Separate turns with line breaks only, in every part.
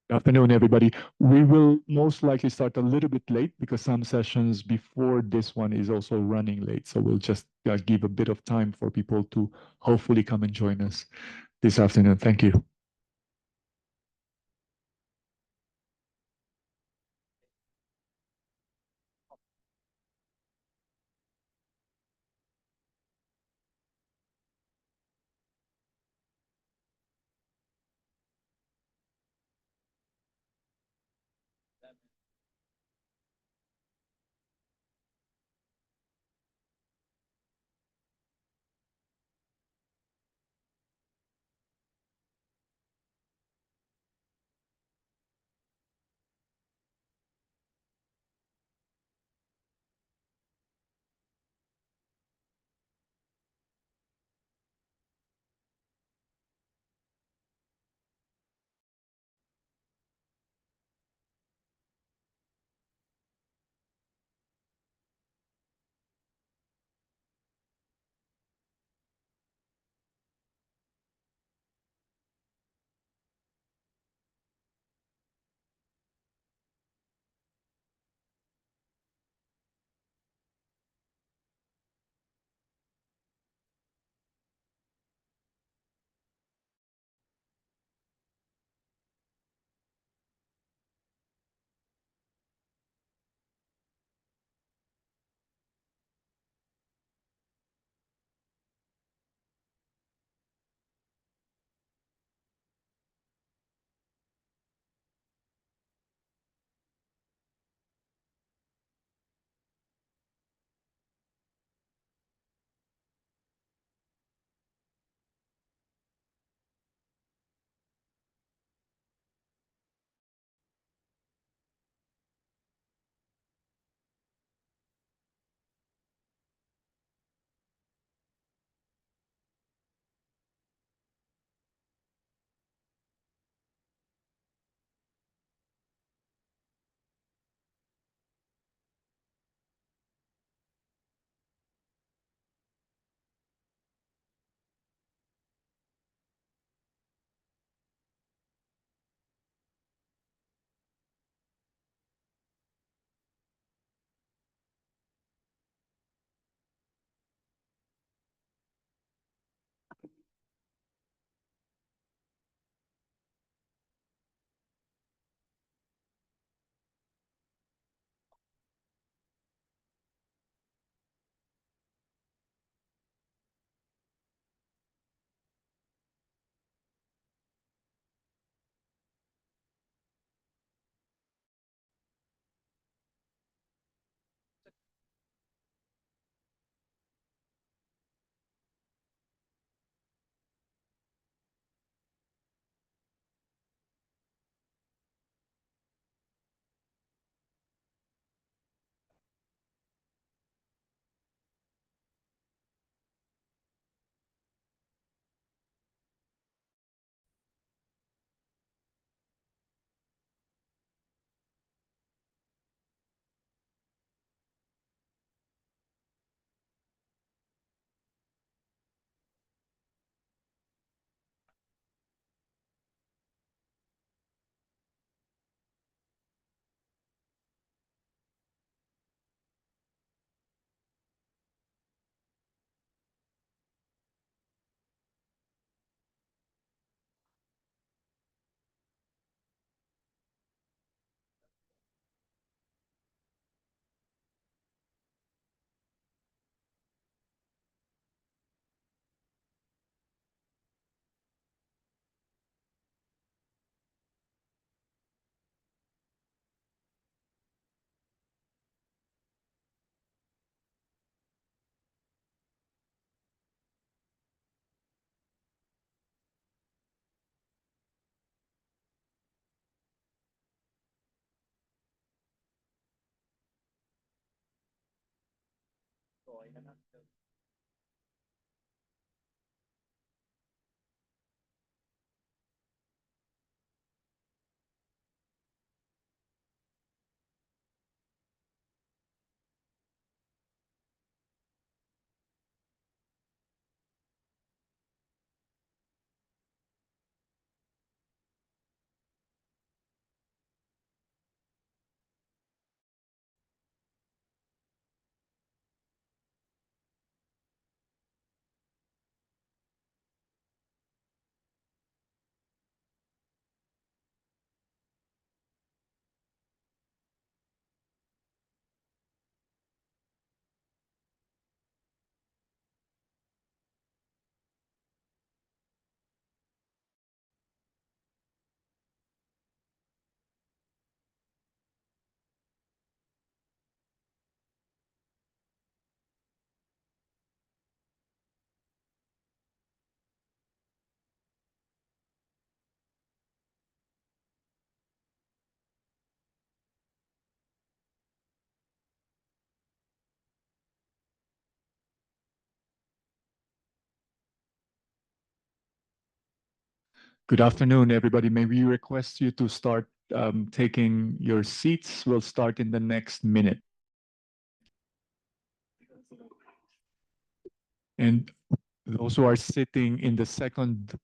Afternoon, everybody. We will most likely start a little bit late because some sessions before this one is also running late. So we'll just give a bit of time for people to hopefully come and join us this afternoon. Thank you. Good afternoon, everybody. May we request you to start taking your seats? We'll start in the next minute. And those who are sitting in the second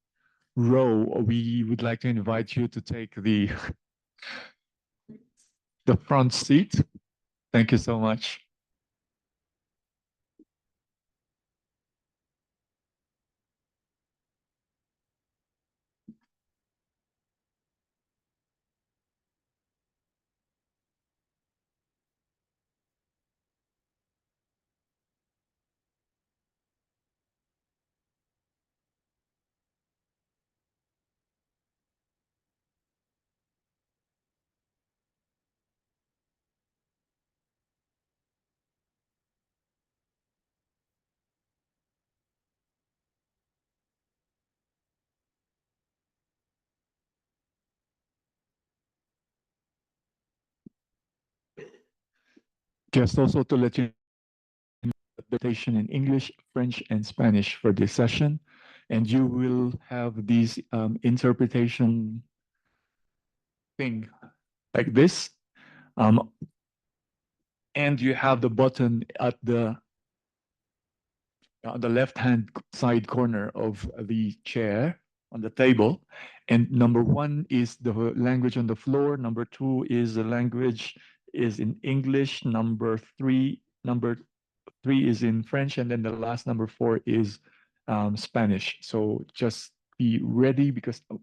row, we would like to invite you to take the front seat. Thank you so much. Just also to let you know, interpretation in English, French, and Spanish for this session. And you will have these interpretation thing like this. And you have the button at the on the left-hand side corner of the chair on the table. And number one is the language on the floor. Number two is the language is in English. Number three is in French. And then the last number four is Spanish. So just be ready because a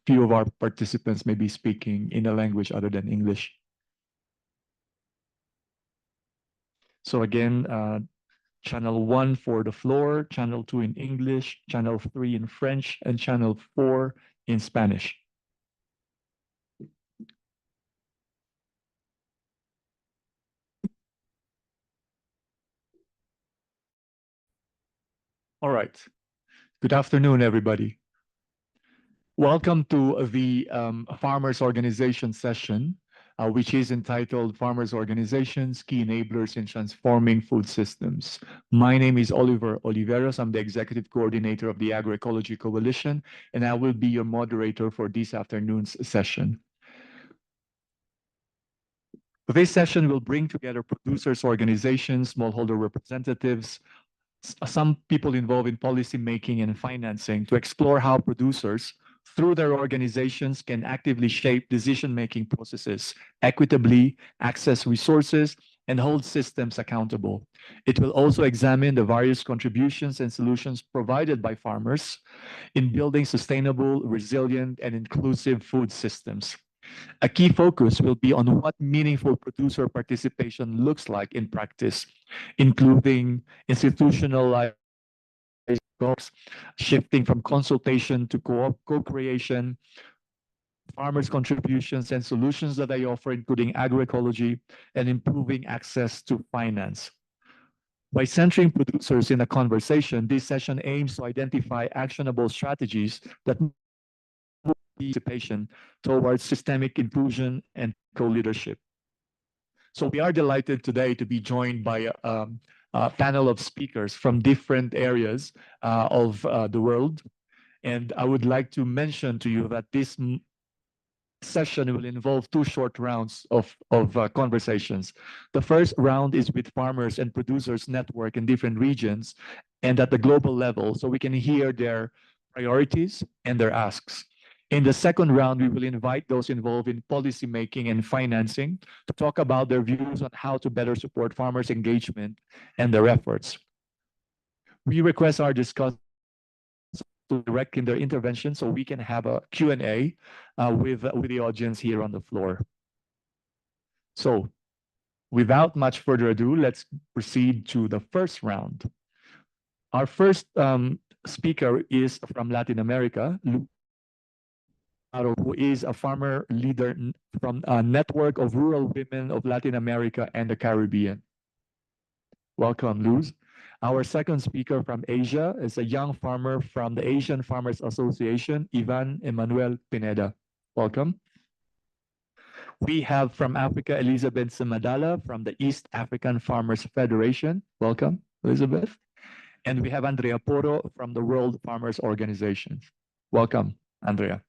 few of our participants may be speaking in a language other than English. So again, channel 1 for the floor, channel 2 in English, channel 3 in French, and channel 4 in Spanish. All right. Good afternoon, everybody. Welcome to the Farmers Organization session, which is entitled Farmers Organizations, Key Enablers in Transforming Food Systems. My name is Oliver Oliveros. I'm the Executive Coordinator of the Agroecology Coalition, and I will be your moderator for this afternoon's session. This session will bring together producers, organizations, smallholder representatives, some people involved in policy making and financing to explore how producers, through their organizations, can actively shape decision-making processes, equitably access resources, and hold systems accountable. It will also examine the various contributions and solutions provided by farmers in building sustainable, resilient, and inclusive food systems. A key focus will be on what meaningful producer participation looks like in practice, including institutionalized goals, shifting from consultation to co-creation, farmers' contributions and solutions that they offer, including agroecology, and improving access to finance. By centering producers in a conversation, this session aims to identify actionable strategies that participation towards systemic inclusion and co-leadership. So we are delighted today to be joined by panel of speakers from different areas of the world. And I would like to mention to you that this session will involve two short rounds of conversations. The first round is with farmers and producers network in different regions and at the global level, so we can hear their priorities and their asks. In the second round, we will invite those involved in policy making and financing to talk about their views on how to better support farmers' engagement and their efforts. We request our discussants to direct in their intervention so we can have a Q&A with the audience here on the floor. So without much further ado, let's proceed to the first round. Our first speaker is from Latin America, who is a farmer leader from a network of rural women of Latin America and the Caribbean. Welcome, Luz. Our second speaker from Asia is a young farmer from the Asian Farmers Association, Ivan Emmanuel Pineda. Welcome. We have from Africa, Elizabeth Semadala from the East African Farmers Federation. Welcome, Elizabeth. And we have Andrea Poro from the World Farmers Organization. Welcome, Andrea.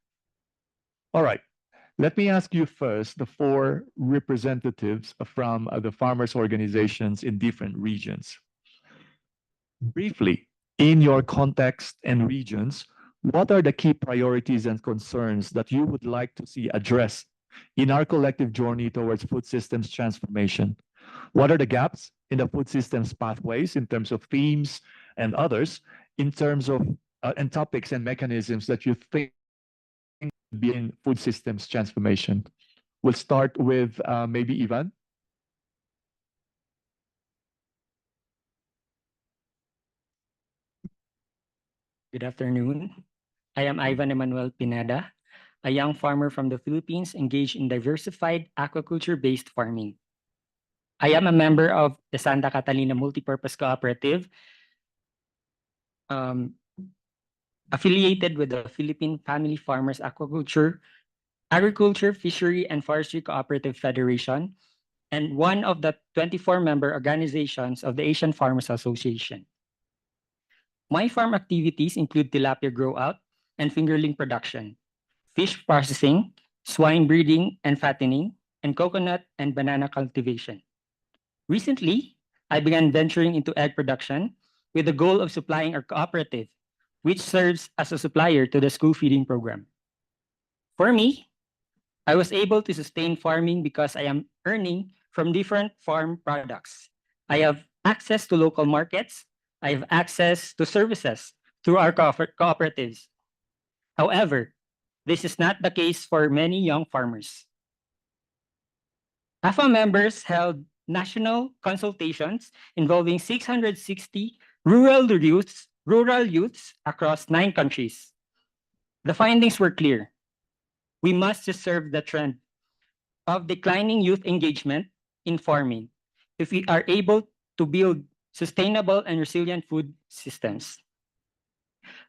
All right. Let me ask you first the four representatives from the farmers' organizations in different regions. Briefly, in your context and regions, what are the key priorities and concerns that you would like to see addressed in our collective journey towards food systems transformation? What are the gaps in the food systems pathways in terms of themes and others, in terms of and topics and mechanisms that you think be in food systems transformation? We'll start with maybe Ivan.
Good afternoon. I am Ivan Emmanuel Pineda, a young farmer from the Philippines engaged in diversified aquaculture-based farming. I am a member of the Santa Catalina Multipurpose Cooperative, affiliated with the Philippine Family Farmers Agriculture, Fishery, and Forestry Cooperative Federation, and one of the 24 member organizations of the Asian Farmers Association. My farm activities include tilapia grow-out and fingerling production, fish processing, swine breeding and fattening, and coconut and banana cultivation. Recently, I began venturing into egg production with the goal of supplying our cooperative, which serves as a supplier to the school feeding program. For me, I was able to sustain farming because I am earning from different farm products. I have access to local markets. I have access to services through our cooperatives. However, this is not the case for many young farmers. AFA members held national consultations involving 660 rural youths across 9 countries. The findings were clear. We must serve the trend of declining youth engagement in farming if we are able to build sustainable and resilient food systems.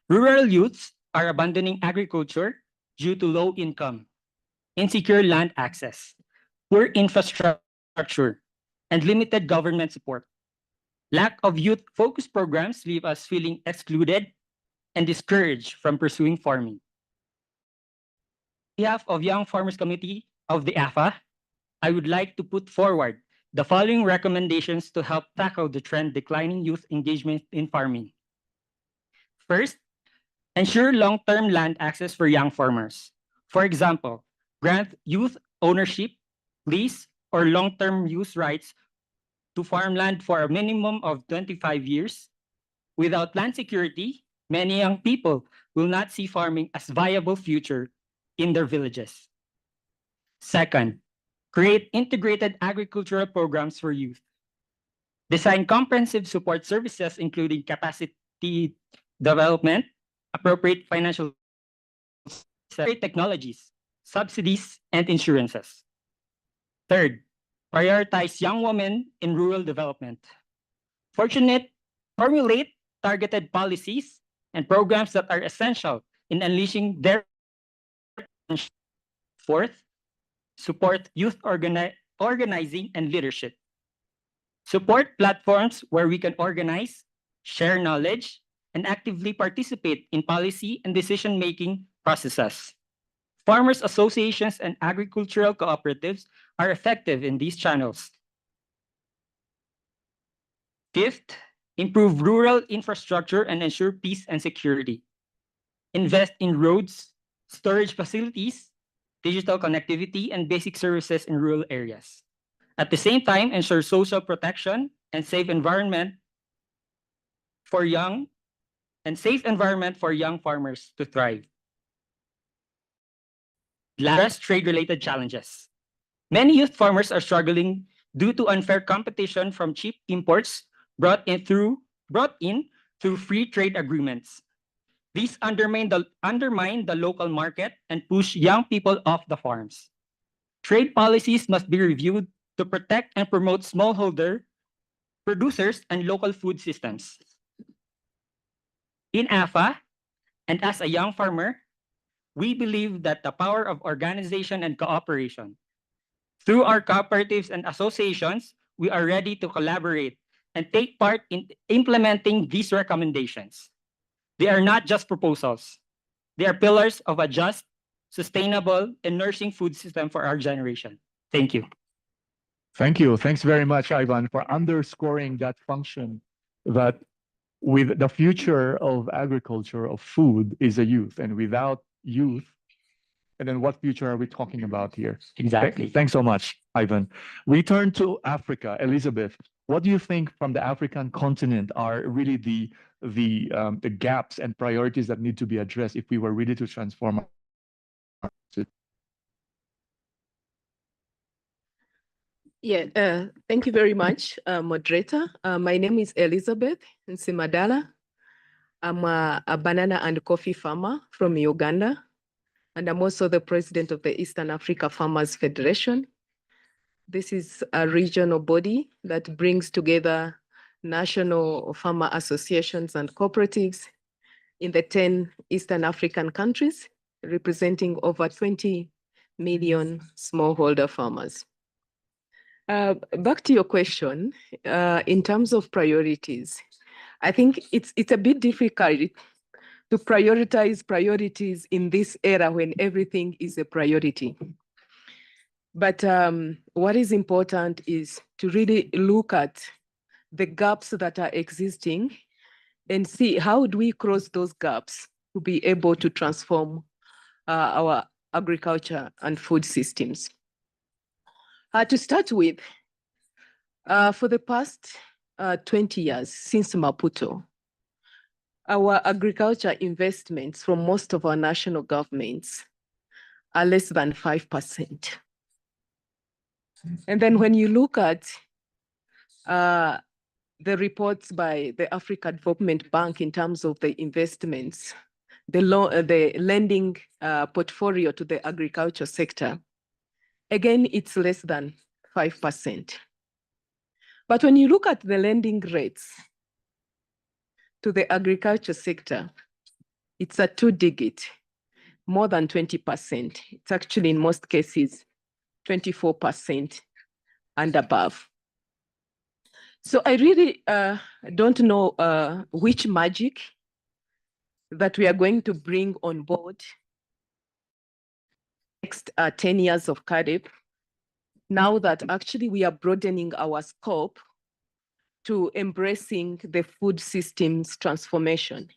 Rural youths are abandoning agriculture due to low income, insecure land access, poor infrastructure, and limited government support. Lack of youth-focused programs leave us feeling excluded and discouraged from pursuing farming. On behalf of Young Farmers Committee of the AFA, I would like to put forward the following recommendations to help tackle the trend declining youth engagement in farming. First, ensure long-term land access for young farmers. For example, grant youth ownership, lease, or long-term use rights to farmland for a minimum of 25 years. Without land security, many young people will not see farming as a viable future in their villages. Second, create integrated agricultural programs for youth. Design comprehensive support services, including capacity development, appropriate financial technologies, subsidies, and insurances. Third, prioritize young women in rural development. Formulate targeted policies and programs that are essential in unleashing their potential. Fourth, support youth organizing and leadership. Support platforms where we can organize, share knowledge, and actively participate in policy and decision-making processes. Farmers associations and agricultural cooperatives are effective in these channels. Fifth, improve rural infrastructure and ensure peace and security. Invest in roads, storage facilities, digital connectivity, and basic services in rural areas. At the same time, ensure social protection and safe environment for young farmers to thrive. Last, trade-related challenges. Many youth farmers are struggling due to unfair competition from cheap imports brought in through free trade agreements. These undermine the local market and push young people off the farms. Trade policies must be reviewed to protect and promote smallholder producers and local food systems. In AFA, and as a young farmer, we believe that the power of organization and cooperation. Through our cooperatives and associations, we are ready to collaborate and take part in implementing these recommendations. They are not just proposals. They are pillars of a just, sustainable, and nourishing food system for our generation. Thank you.
Thank you. Thanks very much, Ivan, for underscoring that function that with the future of agriculture, of food, is a youth. And without youth, and then what future are we talking about here?
Exactly.
Thanks so much, Ivan. We turn to Africa. Elizabeth, what do you think from the African continent are really the gaps and priorities that need to be addressed if we were really to transform?
Yeah, thank you very much, moderator. My name is Elizabeth Nsimadala. I'm a banana and coffee farmer from Uganda, and I'm also the president of the Eastern Africa Farmers Federation. This is a regional body that brings together national farmer associations and cooperatives in the 10 Eastern African countries, representing over 20 million smallholder farmers. Back to your question, in terms of priorities, I think it's a bit difficult to prioritize priorities in this era when everything is a priority. But what is important is to really look at the gaps that are existing and see how do we cross those gaps to be able to transform our agriculture and food systems. To start with, for the past 20 years since Maputo, our agriculture investments from most of our national governments are less than 5%. And then when you look at the reports by the Africa Development Bank in terms of the investments, the lending portfolio to the agriculture sector, again, it's less than 5%. But when you look at the lending rates to the agriculture sector, it's a two-digit, more than 20%. It's actually, in most cases, 24% and above. So I really don't know which magic that we are going to bring on board next 10 years of CAADP, now that actually we are broadening our scope to embracing the food systems transformation.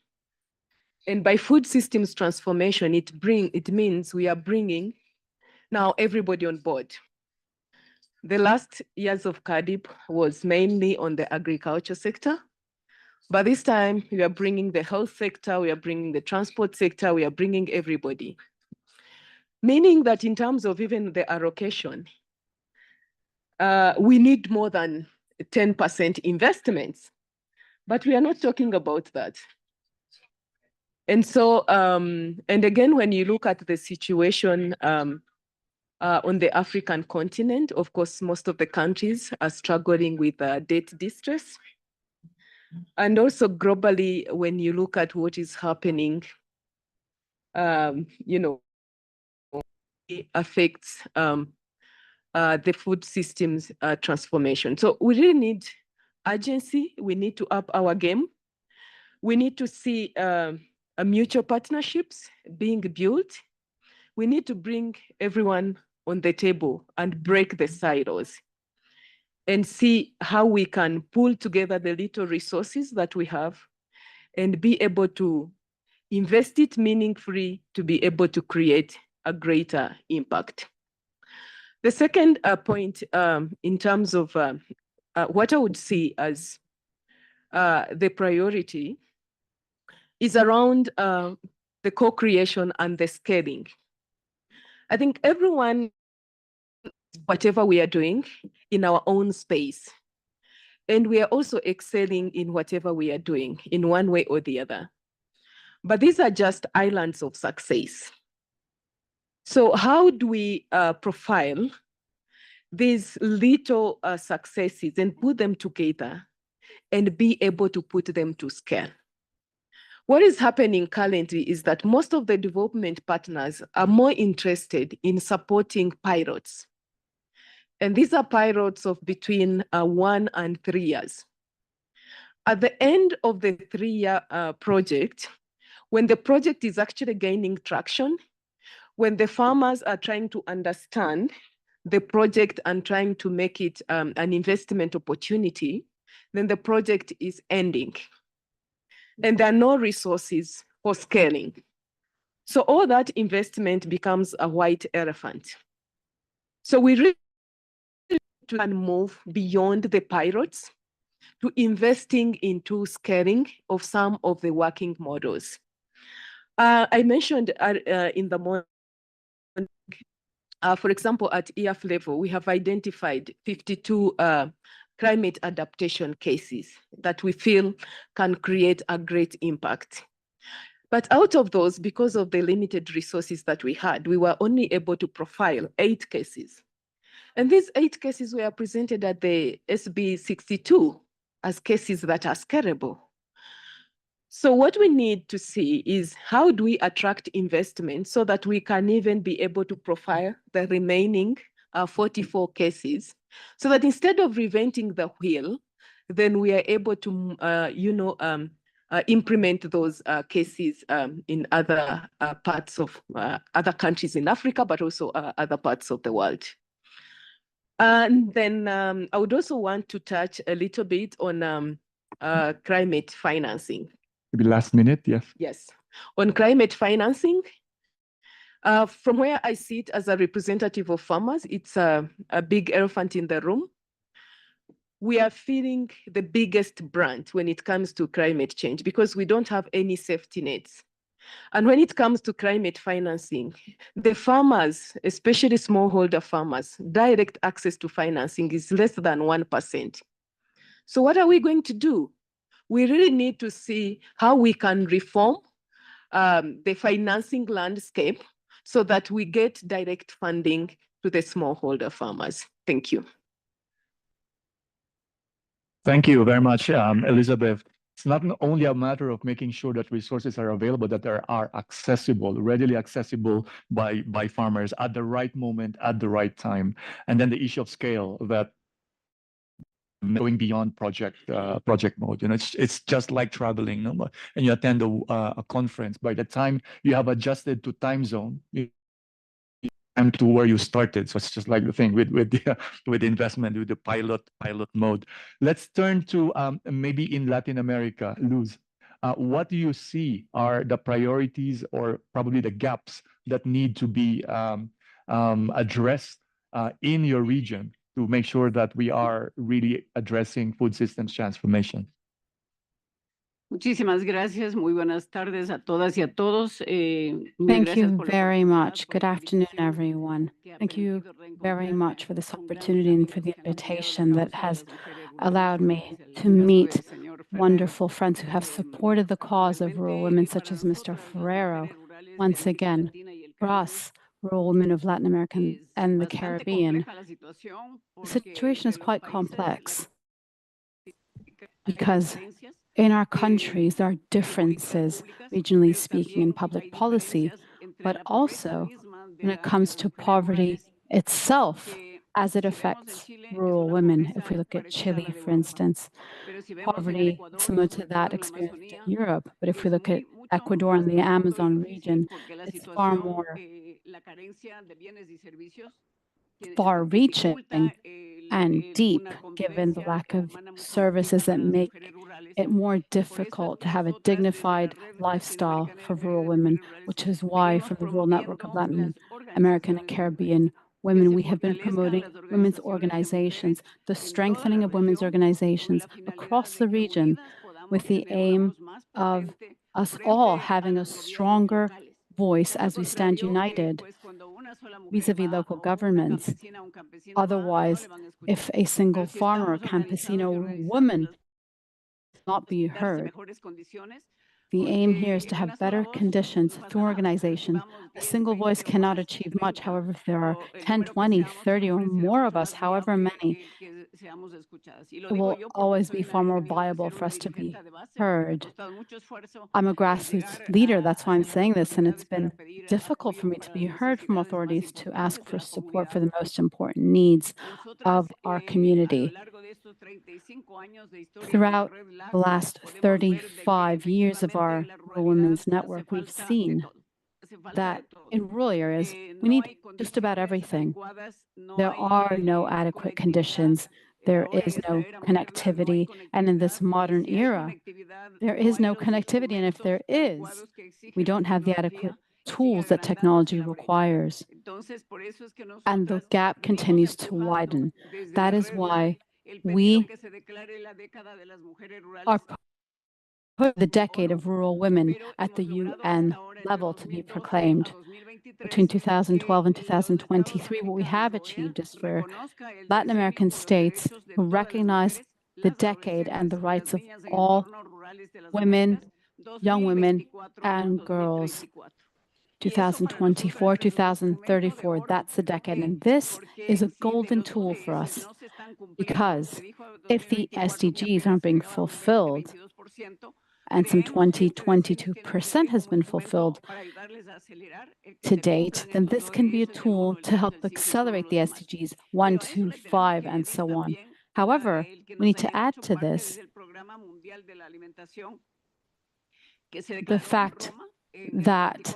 And by food systems transformation, it means we are bringing now everybody on board. The last years of CAADP was mainly on the agriculture sector, but this time we are bringing the health sector, we are bringing the transport sector, we are bringing everybody. Meaning that in terms of even the allocation, we need more than 10% investments, but we are not talking about that. And so, and again, when you look at the situation on the African continent, of course, most of the countries are struggling with debt distress. And also globally, when you look at what is happening, you know, it affects the food systems transformation. So we really need urgency. We need to up our game. We need to see mutual partnerships being built. We need to bring everyone on the table and break the silos and see how we can pull together the little resources that we have and be able to invest it meaningfully to be able to create a greater impact. The second point in terms of what I would see as the priority is around the co-creation and the scaling. I think everyone, whatever we are doing in our own space, and we are also excelling in whatever we are doing in one way or the other. But these are just islands of success. So how do we profile these little successes and put them together and be able to put them to scale? What is happening currently is that most of the development partners are more interested in supporting pilots. And these are pilots of between 1 and 3 years. At the end of the 3-year project, when the project is actually gaining traction, when the farmers are trying to understand the project and trying to make it an investment opportunity, then the project is ending. And there are no resources for scaling. So all that investment becomes a white elephant. So we really need to move beyond the pilots to investing into scaling of some of the working models. I mentioned in the morning, for example, at EF level, we have identified 52 climate adaptation cases that we feel can create a great impact. But out of those, because of the limited resources that we had, we were only able to profile 8 cases. And these 8 cases were presented at the SB 62 as cases that are scalable. So what we need to see is how do we attract investment so that we can even be able to profile the remaining 44 cases, so that instead of reinventing the wheel, then we are able to, implement those cases in other parts of other countries in Africa, but also other parts of the world. And then I would also want to touch a little bit on climate financing.
Maybe last minute, yes.
Yes, on climate financing, from where I sit as a representative of farmers, it's a big elephant in the room. We are feeling the biggest brunt when it comes to climate change because we don't have any safety nets. And when it comes to climate financing, the farmers, especially smallholder farmers, direct access to financing is less than 1%. So what are we going to do? We really need to see how we can reform the financing landscape so that we get direct funding to the smallholder farmers. Thank you.
Thank you very much, Elizabeth. It's not only a matter of making sure that resources are available, that they are accessible, readily accessible by farmers at the right moment, at the right time. And then the issue of scale, that going beyond project mode. You know, it's just like traveling, no? And you attend a conference. By the time you have adjusted to time zone, time to where you started. So it's just like the thing with the investment, with the pilot mode. Let's turn to maybe in Latin America, Luz. What do you see are the priorities or probably the gaps that need to be addressed in your region to make sure that we are really addressing food systems transformation?
Muchísimas gracias. Muy buenas tardes a todas y a todos.
Thank you very much. Good afternoon, everyone. Thank you very much for this opportunity and for the invitation that has allowed me to meet wonderful friends who have supported the cause of rural women, such as Mr. Ferrero. Once again, for us, rural women of Latin America and the Caribbean, the situation is quite complex because in our countries, there are differences, regionally speaking, in public policy, but also when it comes to poverty itself as it affects rural women. If we look at Chile, for instance, poverty similar to that experienced in Europe. But if we look at Ecuador and the Amazon region, it's far more far-reaching and deep, given the lack of services that make it more difficult to have a dignified lifestyle for rural women, which is why from the Rural Network of Latin American and Caribbean Women, we have been promoting women's organizations, the strengthening of women's organizations across the region with the aim of us all having a stronger voice as we stand united vis-a-vis local governments. Otherwise, if a single farmer or campesino woman not be heard, the aim here is to have better conditions through organization. A single voice cannot achieve much. However, if there are 10, 20, 30 or more of us, however many, it will always be far more viable for us to be heard. I'm a grassroots leader, that's why I'm saying this, and it's been difficult for me to be heard from authorities to ask for support for the most important needs of our community. Throughout the last 35 years of our Rural Women's Network, we've seen that in rural areas, we need just about everything. There are no adequate conditions. There is no connectivity. And in this modern era, there is no connectivity. And if there is, we don't have the adequate tools that technology requires. And the gap continues to widen. That is why we are put the decade of rural women at the UN level to be proclaimed. Between 2012 and 2023, what we have achieved is for Latin American states who recognize the decade and the rights of all women, young women, and girls. 2024, 2034, that's the decade. And this is a golden tool for us because if the SDGs aren't being fulfilled, and some 22% has been fulfilled to date, then this can be a tool to help accelerate the SDGs 1, 2, 5, and so on. However, we need to add to this the fact that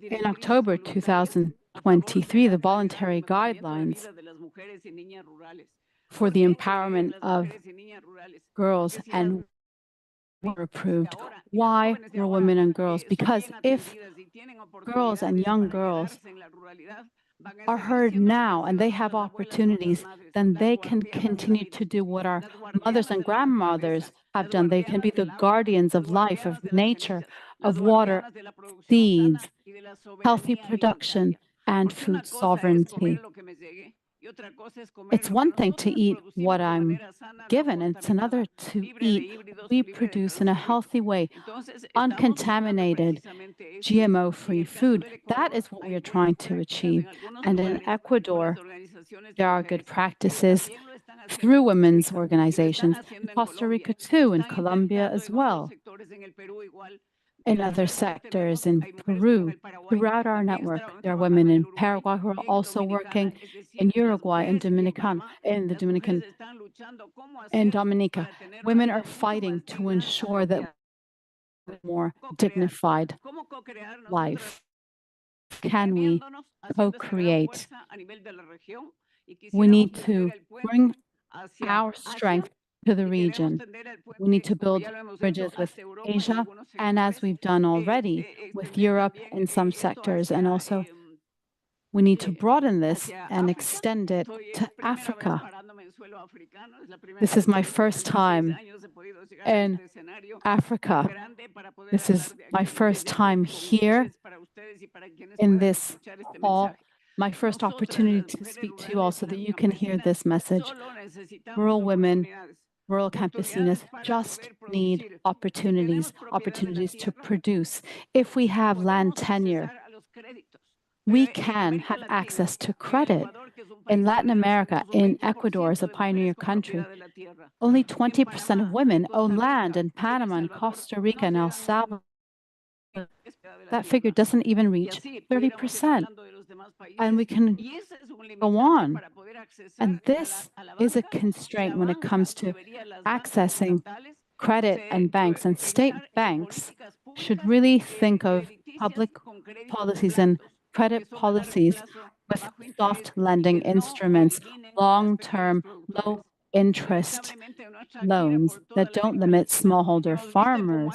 in October 2023, the voluntary guidelines for the empowerment of girls and were approved. Why were women and girls? Because if girls and young girls are heard now and they have opportunities, then they can continue to do what our mothers and grandmothers have done. They can be the guardians of life, of nature, of water, seeds, healthy production, and food sovereignty. It's one thing to eat what I'm given, and it's another to eat what we produce in a healthy way, uncontaminated, GMO-free food. That is what we are trying to achieve. And in Ecuador, there are good practices through women's organizations, in Costa Rica too, in Colombia as well, in other sectors, in Peru. Throughout our network, there are women in Paraguay who are also working, in Uruguay, in Dominica. Women are fighting to ensure that more dignified life. Can we co-create? We need to bring our strength to the region. We need to build bridges with Asia, and as we've done already with Europe in some sectors, and also we need to broaden this and extend it to Africa. This is my first time in Africa. This is my first time here in this hall, my first opportunity to speak to you all so that you can hear this message. Rural women, rural campesinas just need opportunities to produce. If we have land tenure, we can have access to credit. In Latin America, in Ecuador, as a pioneer country, only 20% of women own land in Panama and Costa Rica and El Salvador. That figure doesn't even reach 30%. and we can go on. And this is a constraint when it comes to accessing credit and banks. And state banks should really think of public policies and credit policies with soft lending instruments, long-term, low-interest loans that don't limit smallholder farmers.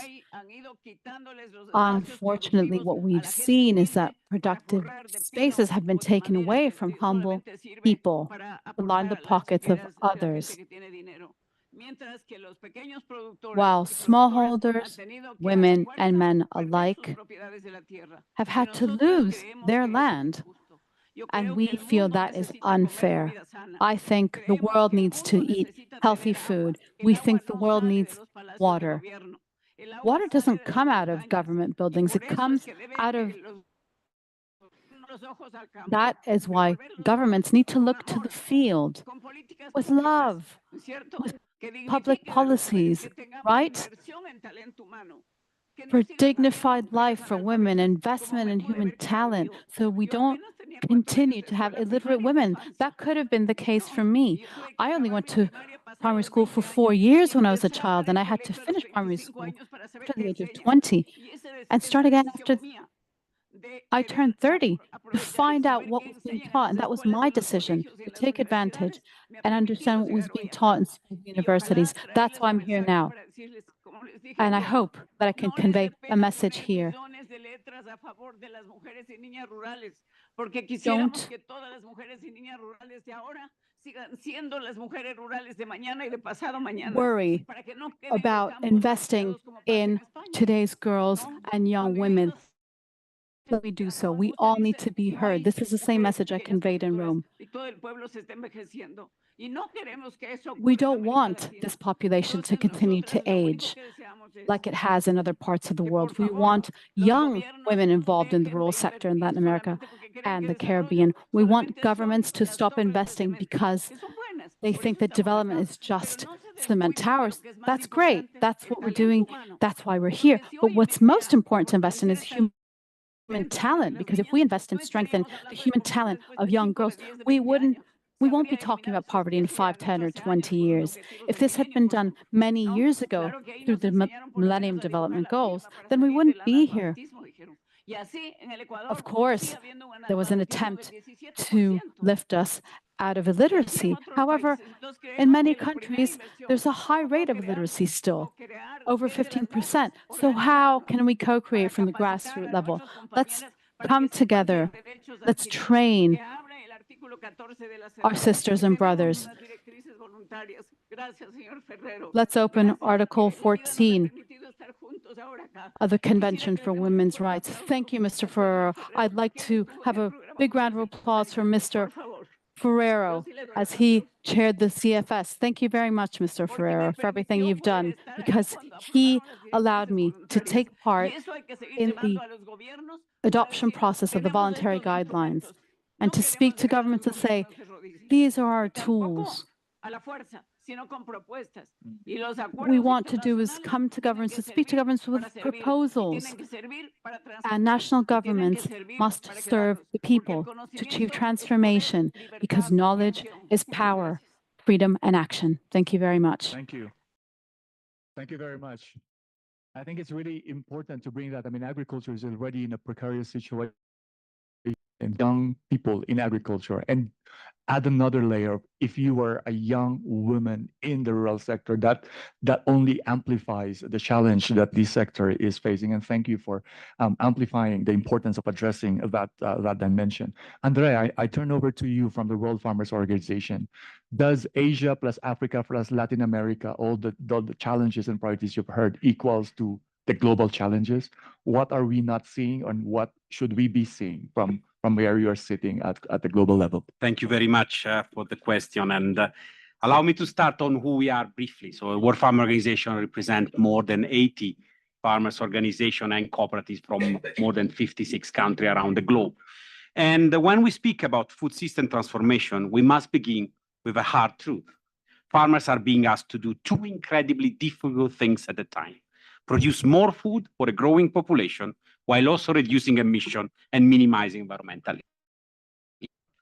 Unfortunately, what we've seen is that productive spaces have been taken away from humble people to line the pockets of others, while smallholders, women and men alike, have had to lose their land. And we feel that is unfair. I think the world needs to eat healthy food. We think the world needs water. Water doesn't come out of government buildings. It comes out of... That is why governments need to look to the field with love, with public policies, right? For dignified life for women, investment in human talent, so we don't continue to have illiterate women. That could have been the case for me. I only went to primary school for 4 years when I was a child, and I had to finish primary school after the age of 20 and start again after I turned 30 to find out what was being taught. And that was my decision to take advantage and understand what was being taught in universities. That's why I'm here now. And I hope that I can convey a message here. Don't worry about investing in today's girls and young women. Let me do so. We all need to be heard. This is the same message I conveyed in Rome. We don't want this population to continue to age like it has in other parts of the world. We want young women involved in the rural sector in Latin America and the Caribbean. We want governments to stop investing because they think that development is just cement towers. That's great. That's what we're doing. That's why we're here. But what's most important to invest in is human talent, because if we invest in strengthen the human talent of young girls, we won't be talking about poverty in 5, 10, or 20 years. If this had been done many years ago through the Millennium Development Goals, then we wouldn't be here. Of course, there was an attempt to lift us out of illiteracy. However, in many countries, there's a high rate of illiteracy still, over 15%. So how can we co-create from the grassroots level? Let's come together. Let's train our sisters and brothers. Let's open Article 14 of the Convention for Women's Rights. Thank you, Mr. Ferrero. I'd like to have a big round of applause for Mr. Ferrero as he chaired the CFS. Thank you very much, Mr. Ferrero, for everything you've done, because he allowed me to take part in the adoption process of the voluntary guidelines and to speak to governments and say, these are our tools. We want to do is come to governments, to speak to governments with proposals. And national governments must serve the people to achieve transformation, because knowledge is power, freedom, and action. Thank you very much.
Thank you. Thank you very much. I think it's really important to bring that. I mean, agriculture is already in a precarious situation, and young people in agriculture, and add another layer. If you are a young woman in the rural sector, that only amplifies the challenge that this sector is facing. And thank you for amplifying the importance of addressing that dimension. Andrea, I turn over to you from the World Farmers Organization. Does Asia plus Africa plus Latin America, all the challenges and priorities you've heard, equals to the global challenges? What are we not seeing, and what should we be seeing from where you are sitting at the global level?
Thank you very much for the question. And allow me to start on who we are briefly. So World Farm Organization represents more than 80 farmers organizations and cooperatives from more than 56 countries around the globe. And when we speak about food system transformation, we must begin with a hard truth. Farmers are being asked to do two incredibly difficult things at a time: produce more food for a growing population, while also reducing emission and minimizing environmental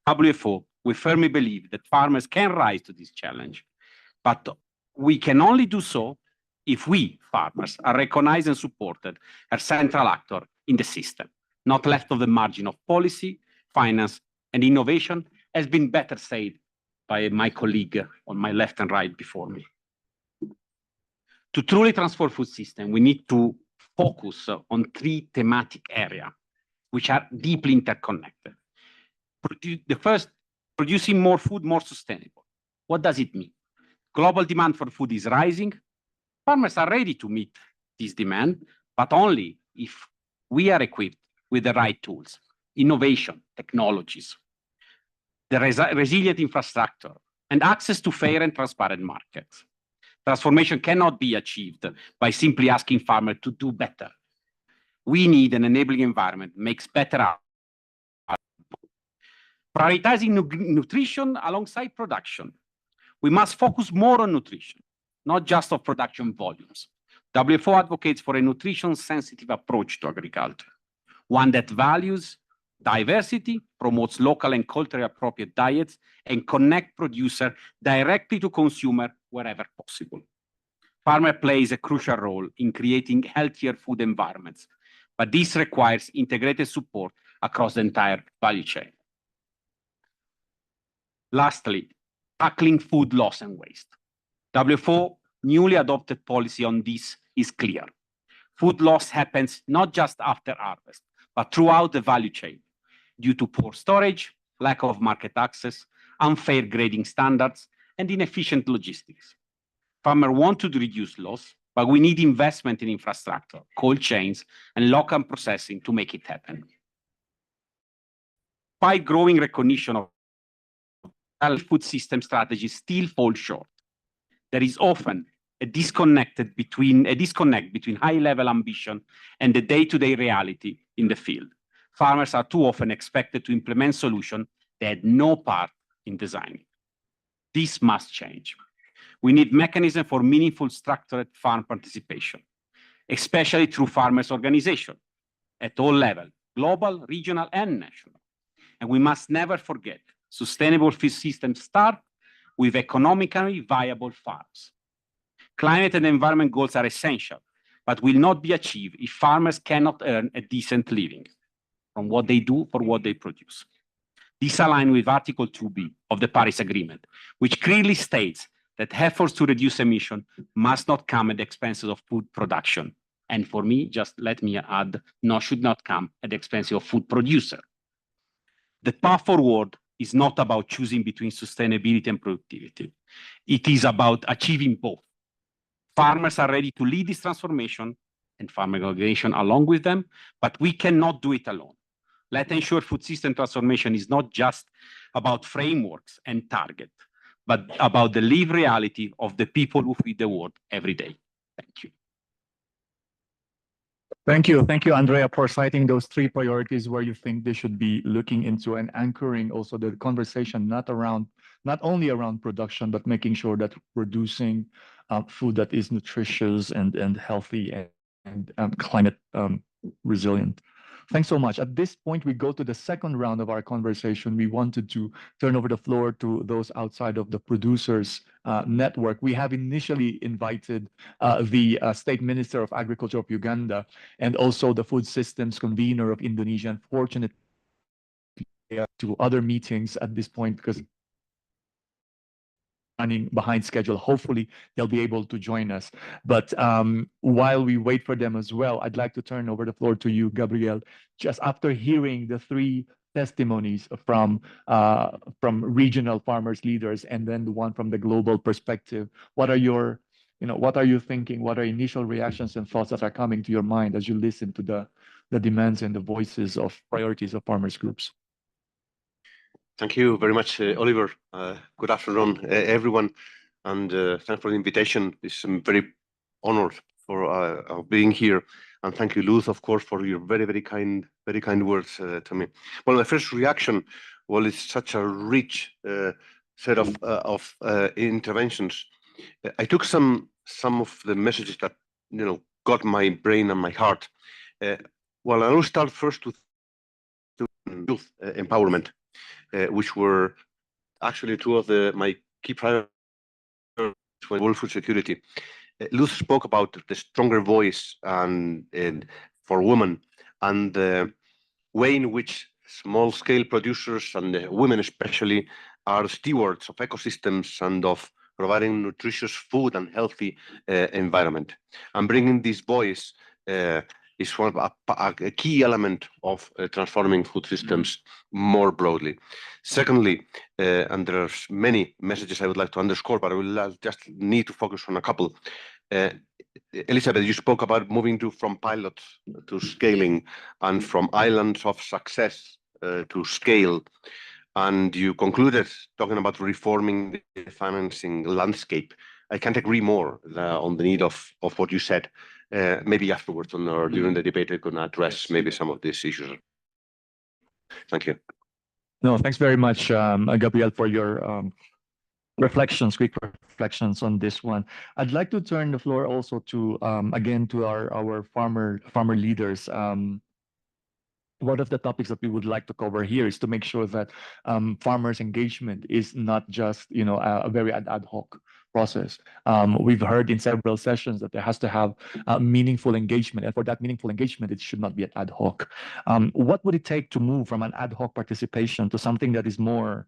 WFO, we firmly believe that farmers can rise to this challenge, but we can only do so if we, farmers, are recognized and supported as central actor in the system, not left of the margin of policy, finance, and innovation, has been better said by my colleague on my left and right before me. To truly transform food system, we need to focus on three thematic areas, which are deeply interconnected. The first, producing more food, more sustainable. What does it mean? Global demand for food is rising. Farmers are ready to meet this demand, but only if we are equipped with the right tools, innovation, technologies, the resilient infrastructure, and access to fair and transparent markets. Transformation cannot be achieved by simply asking farmers to do better. We need an enabling environment that makes better outcomes. Prioritizing nutrition alongside production. We must focus more on nutrition, not just on production volumes. WFO advocates for a nutrition-sensitive approach to agriculture, one that values diversity, promotes local and culturally appropriate diets, and connect producer directly to consumer wherever possible. Farmer plays a crucial role in creating healthier food environments, but this requires integrated support across the entire value chain. Lastly, tackling food loss and waste. WFO newly adopted policy on this is clear. Food loss happens not just after harvest, but throughout the value chain due to poor storage, lack of market access, unfair grading standards, and inefficient logistics. Farmers want to reduce loss, but we need investment in infrastructure, cold chains, and local processing to make it happen. Despite growing recognition of food system strategies still fall short. There is often a disconnect between high-level ambition and the day-to-day reality in the field. Farmers are too often expected to implement solutions they had no part in designing. This must change. We need mechanisms for meaningful structured farm participation, especially through farmers' organizations at all levels, global, regional, and national. And we must never forget, sustainable food systems start with economically viable farms. Climate and environment goals are essential, but will not be achieved if farmers cannot earn a decent living from what they do for what they produce. This aligns with Article 2B of the Paris Agreement, which clearly states that efforts to reduce emissions must not come at the expense of food production. And for me, just let me add, should not come at the expense of food producer. The path forward is not about choosing between sustainability and productivity. It is about achieving both. Farmers are ready to lead this transformation and farming organization along with them, but we cannot do it alone. Let's ensure food system transformation is not just about frameworks and targets, but about the lived reality of the people who feed the world every day. Thank you.
Thank you, Andrea, for citing those three priorities where you think they should be looking into and anchoring also the conversation not only around production, but making sure that producing food that is nutritious and healthy and climate resilient. Thanks so much. At this point, we go to the second round of our conversation. We wanted to turn over the floor to those outside of the producers network. We have initially invited the State Minister of Agriculture of Uganda and also the Food Systems Convener of Indonesia. Unfortunately, to other meetings at this point because running behind schedule. Hopefully, they'll be able to join us. But while we wait for them as well, I'd like to turn over the floor to you, Gabriel. Just after hearing the three testimonies from regional farmers leaders and then the one from the global perspective, what are you thinking? What are initial reactions and thoughts that are coming to your mind as you listen to the demands and the voices of priorities of farmers groups?
Thank you very much, Oliver. Good afternoon, everyone, and thanks for the invitation. I'm very honored for being here, and thank you, Luz, of course, for your very kind words to me. Well, my first reaction, well, it's such a rich set of interventions. I took some of the messages that got my brain and my heart. Well, I will start first with youth empowerment. which were actually two of my key priorities for world food security. Luz spoke about the stronger voice and for women and the way in which small-scale producers and women especially are stewards of ecosystems and of providing nutritious food and healthy environment. And bringing this voice is a key element of transforming food systems more broadly. Secondly, and there's many messages I would like to underscore, but I will just need to focus on a couple. Elizabeth, you spoke about moving from pilot to scaling and from islands of success to scale. And you concluded talking about reforming the financing landscape. I can't agree more on the need of what you said. Maybe afterwards or during the debate, I can address maybe some of these issues. Thank you.
No, thanks very much, Gabriel, for your quick reflections on this one. I'd like to turn the floor also to again to our farmer leaders. One of the topics that we would like to cover here is to make sure that farmers' engagement is not just a very ad hoc process. We've heard in several sessions that there has to have meaningful engagement, and for that meaningful engagement, it should not be ad hoc. What would it take to move from an ad hoc participation to something that is more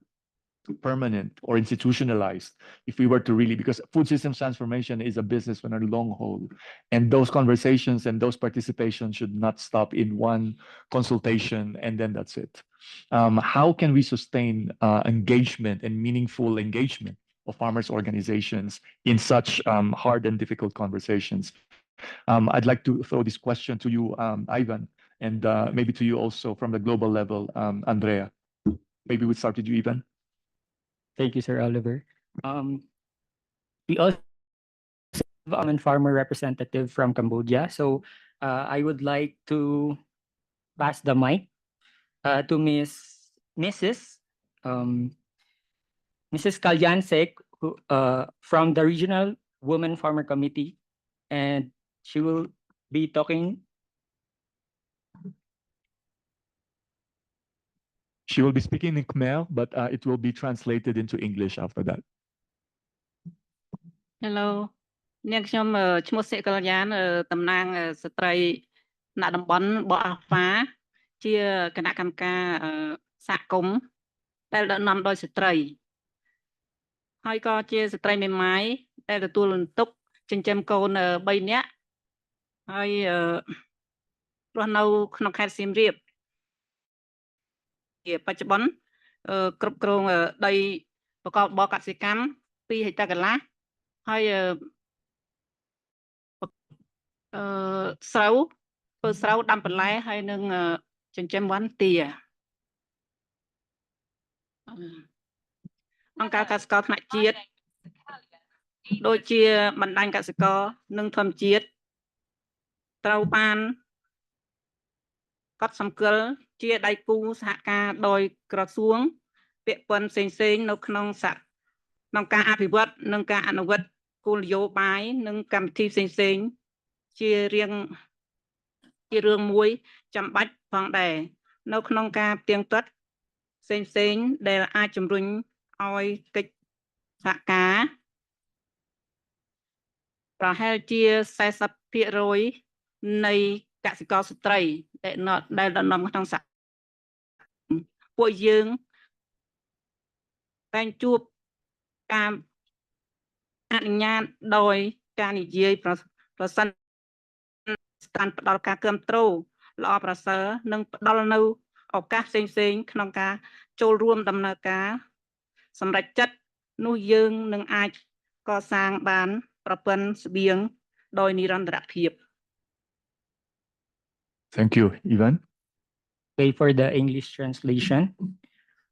permanent or institutionalized, if we were to really, because food systems transformation is a business on a long haul, and those conversations and those participations should not stop in one consultation and then that's it. How can we sustain engagement and meaningful engagement of farmers' organizations in such hard and difficult conversations? I'd like to throw this question to you, Ivan, and maybe to you also from the global level, Andrea. Maybe we start with you, Ivan.
Thank you, Sir Oliver. We also have a farmer representative from Cambodia. So I would like to pass the mic to Mrs. Kalyan Sek, who, from the Regional Women Farmer Committee, and she will be talking.
She will be speaking in Khmer, but it will be translated into English after that.
Hello. អ្នកខ្ញុំឈ្មោះសិកល្យានតំណាងស្ត្រីណតំបន់បោះអាហ្វាជាគណៈកម្មការសហគមន៍ដែលដឹកនាំដោយស្ត្រីហើយក៏ជាស្ត្រីមេម៉ាយដែលទទួលបន្ទុកចិញ្ចឹមកូន3នាក់ហើយរស់នៅក្នុងខេត្តសៀមរាបជាបច្ចុប្បន្នគ្រប់គ្រងដីប្រកបរបរកសិកម្ម2ហិកតាកន្លះហើយស្រូវធ្វើស្រូវដាំបន្លែហើយនឹងចិញ្ចឹមវ៉ាន់ទាអង្គការកសិករថ្នាក់ជាតិដូចជាបណ្ដាញកសិករនិងធម្មជាតិត្រូវបានកត់សម្គាល់ជាដៃគូសហការដោយក្រសួងពាក់ព័ន្ធផ្សេងៗនៅក្នុងការអភិវឌ្ឍនិងការអនុវត្តគោលនយោបាយនិងកម្មវិធីផ្សេងៗជារឿងមួយចាំបាច់ផងដែរនៅក្នុងការផ្ទៀងផ្ទាត់ផ្សេងៗដែលអាចជំរុញឲ្យកិច្ចសហការប្រហែលជា 40% នៃកសិករស្ត្រីដែលដំណំក្នុងសហពួកយើងតែងជួបការអនុញ្ញាតដោយការនិយាយប្រសិនស្ថានផ្ដល់ការគាំទ្រល្អប្រសើរនិងផ្ដល់នៅឱកាសផ្សេងៗក្នុងការចូលរួមដំណើរការសម្រាប់ចិត្តនោះយើងនឹងអាចកសាងបានប្រព័ន្ធស្បៀងដោយនិរន្តរភាព
Thank you, Ivan.
Okay, for the English translation.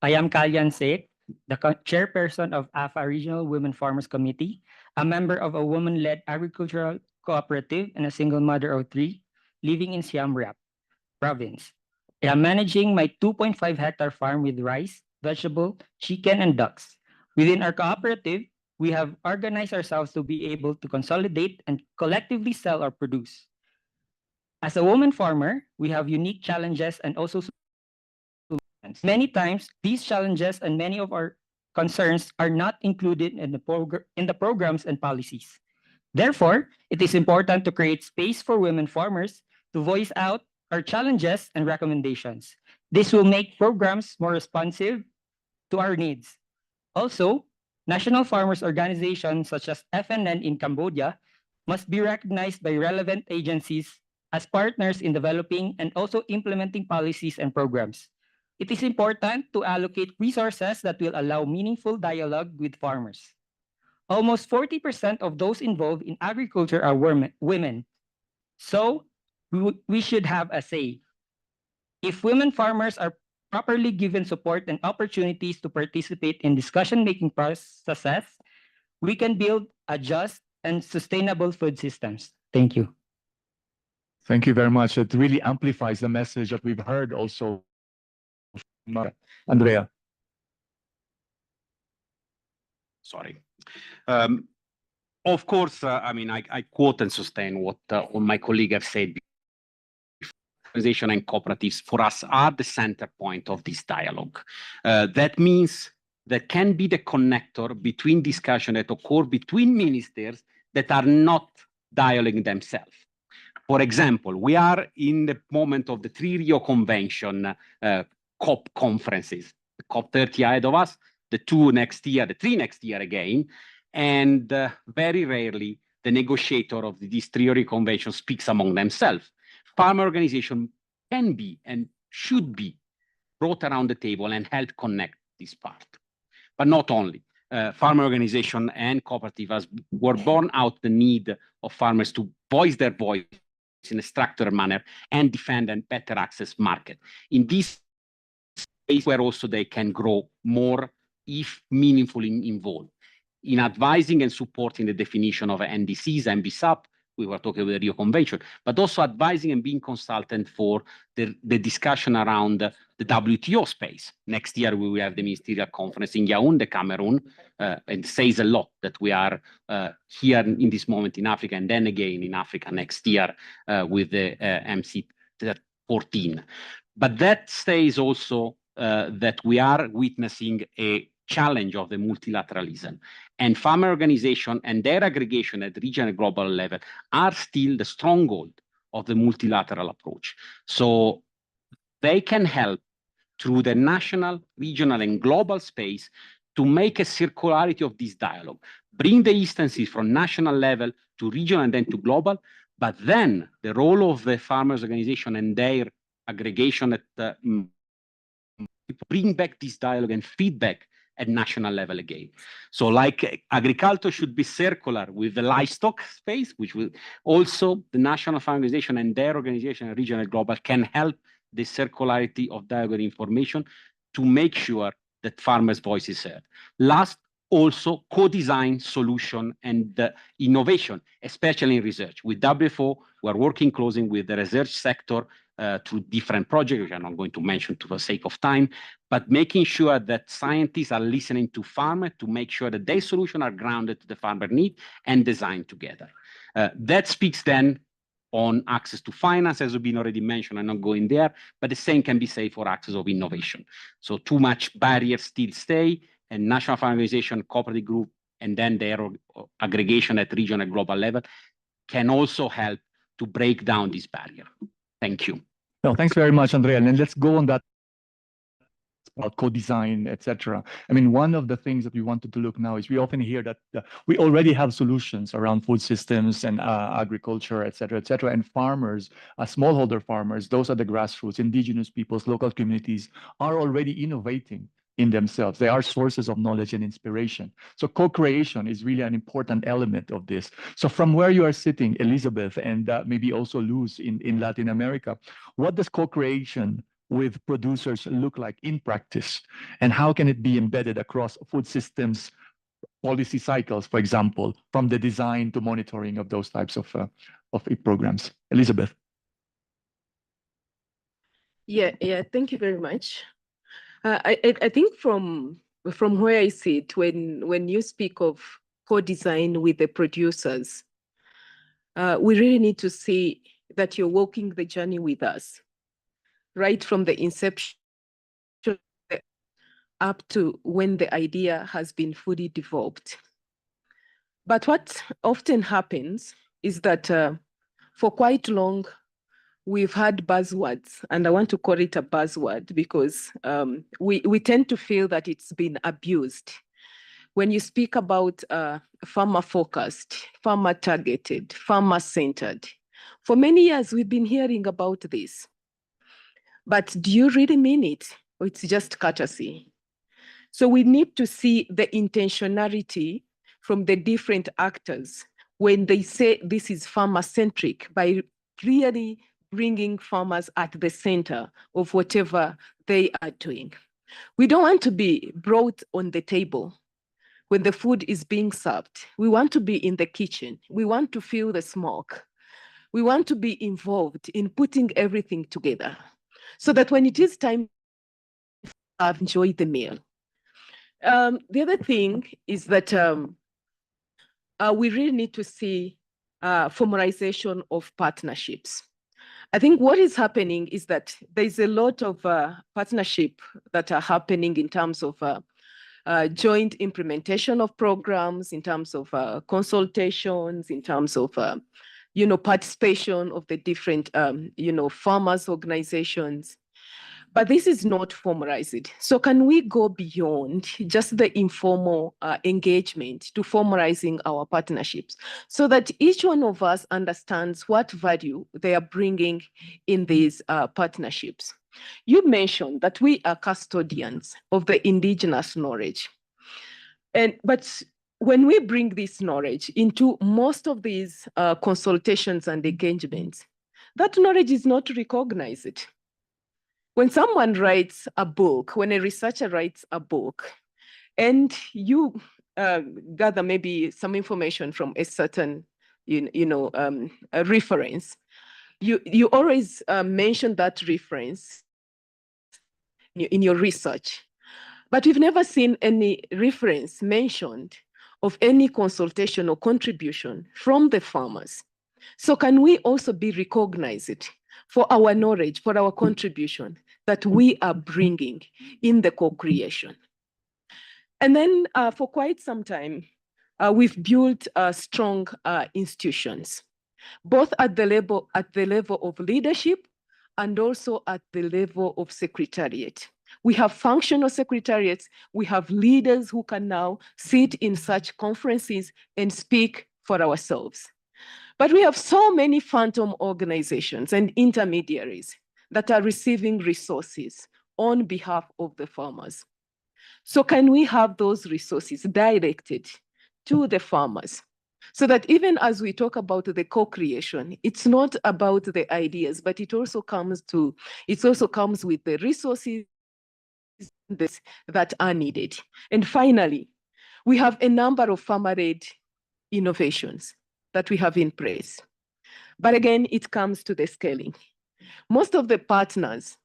I am Kalyan Sek, the chairperson of AFA Regional Women Farmers Committee, a member of a woman-led agricultural cooperative and a single mother of 3 living in Siem Reap province. I am managing my 2.5 hectare farm with rice, vegetable, chicken, and ducks. Within our cooperative, we have organized ourselves to be able to consolidate and collectively sell our produce. As a woman farmer, we have unique challenges and also Many times, these challenges and many of our concerns are not included in the programs and policies. Therefore, it is important to create space for women farmers to voice out our challenges and recommendations. This will make programs more responsive to our needs. Also, national farmers organizations such as FNN in Cambodia must be recognized by relevant agencies as partners in developing and also implementing policies and programs. It is important to allocate resources that will allow meaningful dialogue with farmers. Almost 40% of those involved in agriculture are women. So we should have a say. If women farmers are properly given support and opportunities to participate in discussion-making processes, we can build a just and sustainable food systems. Thank you.
Thank you very much. It really amplifies the message that we've heard also from Andrea.
Sorry. Of course, I mean, I quote and sustain what my colleague have said. Organization and cooperatives for us are the center point of this dialogue. That means that can be the connector between discussion that occur between ministers that are not dialoguing themselves. For example, we are in the moment of the 3 Rio Convention COP conferences, the COP 30 ahead of us, the 2 next year, the 3 next year again, and very rarely the negotiator of these 3 Rio Convention speaks among themselves. Farmer organization can be and should be brought around the table and help connect this part. But not only. Farmer organization and cooperatives were born out the need of farmers to voice their voice in a structured manner and defend and better access market. In this space where also they can grow more if meaningfully involved. In advising and supporting the definition of NDCs and BSAP, we were talking about the Rio Convention, but also advising and being consultant for the discussion around the WTO space. Next year, we will have the ministerial conference in Yaoundé, Cameroon, and says a lot that we are here in this moment in Africa, and then again in Africa next year with the MC14. But that says also that we are witnessing a challenge of the multilateralism. And farmer organization and their aggregation at regional and global level are still the stronghold of the multilateral approach. So they can help through the national, regional, and global space to make a circularity of this dialogue, bring the instances from national level to regional and then to global, but then the role of the farmers organization and their aggregation at bring back this dialogue and feedback at national level again. So like agriculture should be circular with the livestock space, which will also the national farm organization and their organization, regional and global, can help the circularity of dialogue information to make sure that farmers' voice is heard. Last, also co-design solution and innovation, especially in research. With WFO, we're working closely with the research sector through different projects, which I'm not going to mention to the sake of time, but making sure that scientists are listening to farmers to make sure that their solutions are grounded to the farmer need and designed together. That speaks then on access to finance, as has been already mentioned. I'm not going there, but the same can be said for access of innovation. So too much barriers still stay, and national farm organization, cooperative group, and then their aggregation at regional and global level can also help to break down this barrier. Thank you.
No, thanks very much, Andrea. And let's go on that about co-design, etc. I mean, one of the things that we wanted to look now is we often hear that we already have solutions around food systems and agriculture, etc., etc. And farmers, smallholder farmers, those are the grassroots, indigenous peoples, local communities are already innovating in themselves. They are sources of knowledge and inspiration. So co-creation is really an important element of this. So from where you are sitting, Elizabeth, and maybe also Luz in Latin America, what does co-creation with producers look like in practice? And how can it be embedded across food systems, policy cycles, for example, from the design to monitoring of those types of programs? Elizabeth.
Yeah, thank you very much. I think from where I sit, when you speak of co-design with the producers, we really need to see that you're walking the journey with us, right from the inception up to when the idea has been fully developed. But what often happens is that for quite long, we've had buzzwords, and I want to call it a buzzword because we tend to feel that it's been abused. When you speak about farmer-focused, farmer-targeted, farmer-centered, for many years we've been hearing about this. But do you really mean it, or it's just courtesy? So we need to see the intentionality from the different actors when they say this is farmer-centric by clearly bringing farmers at the center of whatever they are doing. We don't want to be brought on the table when the food is being served. We want to be in the kitchen. We want to feel the smoke. We want to be involved in putting everything together so that when it is time to enjoy the meal. The other thing is that we really need to see formalization of partnerships. I think what is happening is that there's a lot of partnership that are happening in terms of joint implementation of programs, in terms of consultations, in terms of participation of the different farmers organizations. But this is not formalized. So can we go beyond just the informal engagement to formalizing our partnerships so that each one of us understands what value they are bringing in these partnerships? You mentioned that we are custodians of the indigenous knowledge. But when we bring this knowledge into most of these consultations and engagements, that knowledge is not recognized. When someone writes a book, when a researcher writes a book, and you gather maybe some information from a certain, a reference, you always mention that reference in your research. But we've never seen any reference mentioned of any consultation or contribution from the farmers. So can we also be recognized for our knowledge, for our contribution that we are bringing in the co-creation? And then for quite some time, we've built strong institutions, both at the level of leadership and also at the level of secretariat. We have functional secretariats. We have leaders who can now sit in such conferences and speak for ourselves. But we have so many phantom organizations and intermediaries that are receiving resources on behalf of the farmers. So can we have those resources directed to the farmers so that even as we talk about the co-creation, it's not about the ideas, but it also comes with the resources that are needed. And finally, we have a number of farmer-led innovations that we have in place. But again, it comes to the scaling. Most of the partners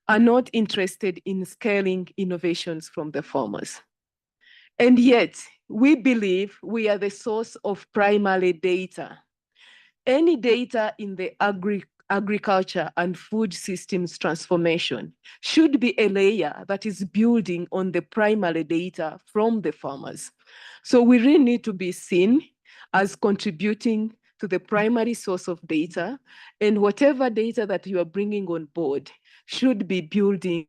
are not interested in scaling innovations from the farmers. And yet, we believe we are the source of primary data. Any data in the agriculture and food systems transformation should be a layer that is building on the primary data from the farmers. So we really need to be seen as contributing to the primary source of data, and whatever data that you are bringing on board should be building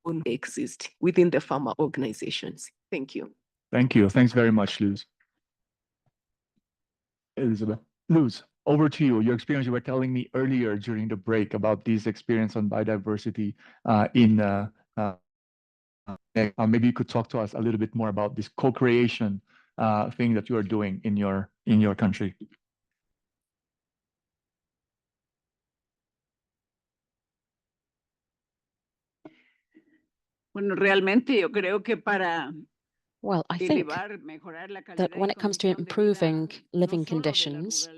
on exist within the farmer organizations. Thank you.
Thank you. Thanks very much, Luz. Elizabeth. Luz, over to you. Your experience, you were telling me earlier during the break about this experience on biodiversity maybe you could talk to us a little bit more about this co-creation thing that you are doing in your country.
Bueno, realmente yo creo que para
Well, I think that when it comes to improving living conditions,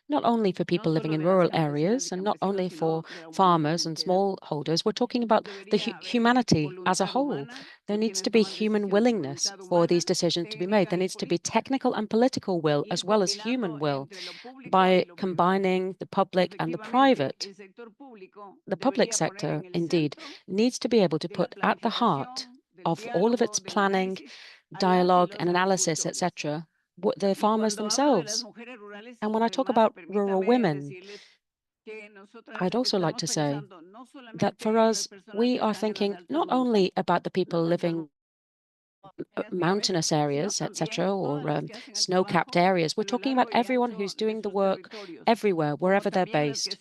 not only for people living in rural areas and not only for farmers and smallholders, we're talking about the humanity as a whole. There needs to be human willingness for these decisions to be made. There needs to be technical and political will as well as human will. By combining the public and the private, the public sector indeed needs to be able to put at the heart of all of its planning, dialogue and analysis, etc., the farmers themselves. And when I talk about rural women, I'd also like to say that for us, we are thinking not only about the people living mountainous areas, etc., or snow-capped areas. We're talking about everyone who's doing the work everywhere, wherever they're based,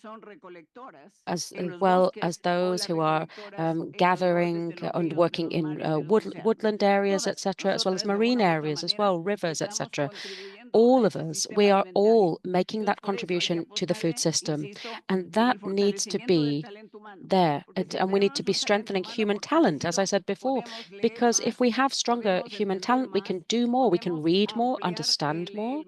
as well as those who are gathering and working in woodland areas, etc., as well as marine areas as well, rivers, etc. All of us, we are all making that contribution to the food system, and that needs to be there. And we need to be strengthening human talent, as I said before, because if we have stronger human talent, we can do more, we can read more, understand more,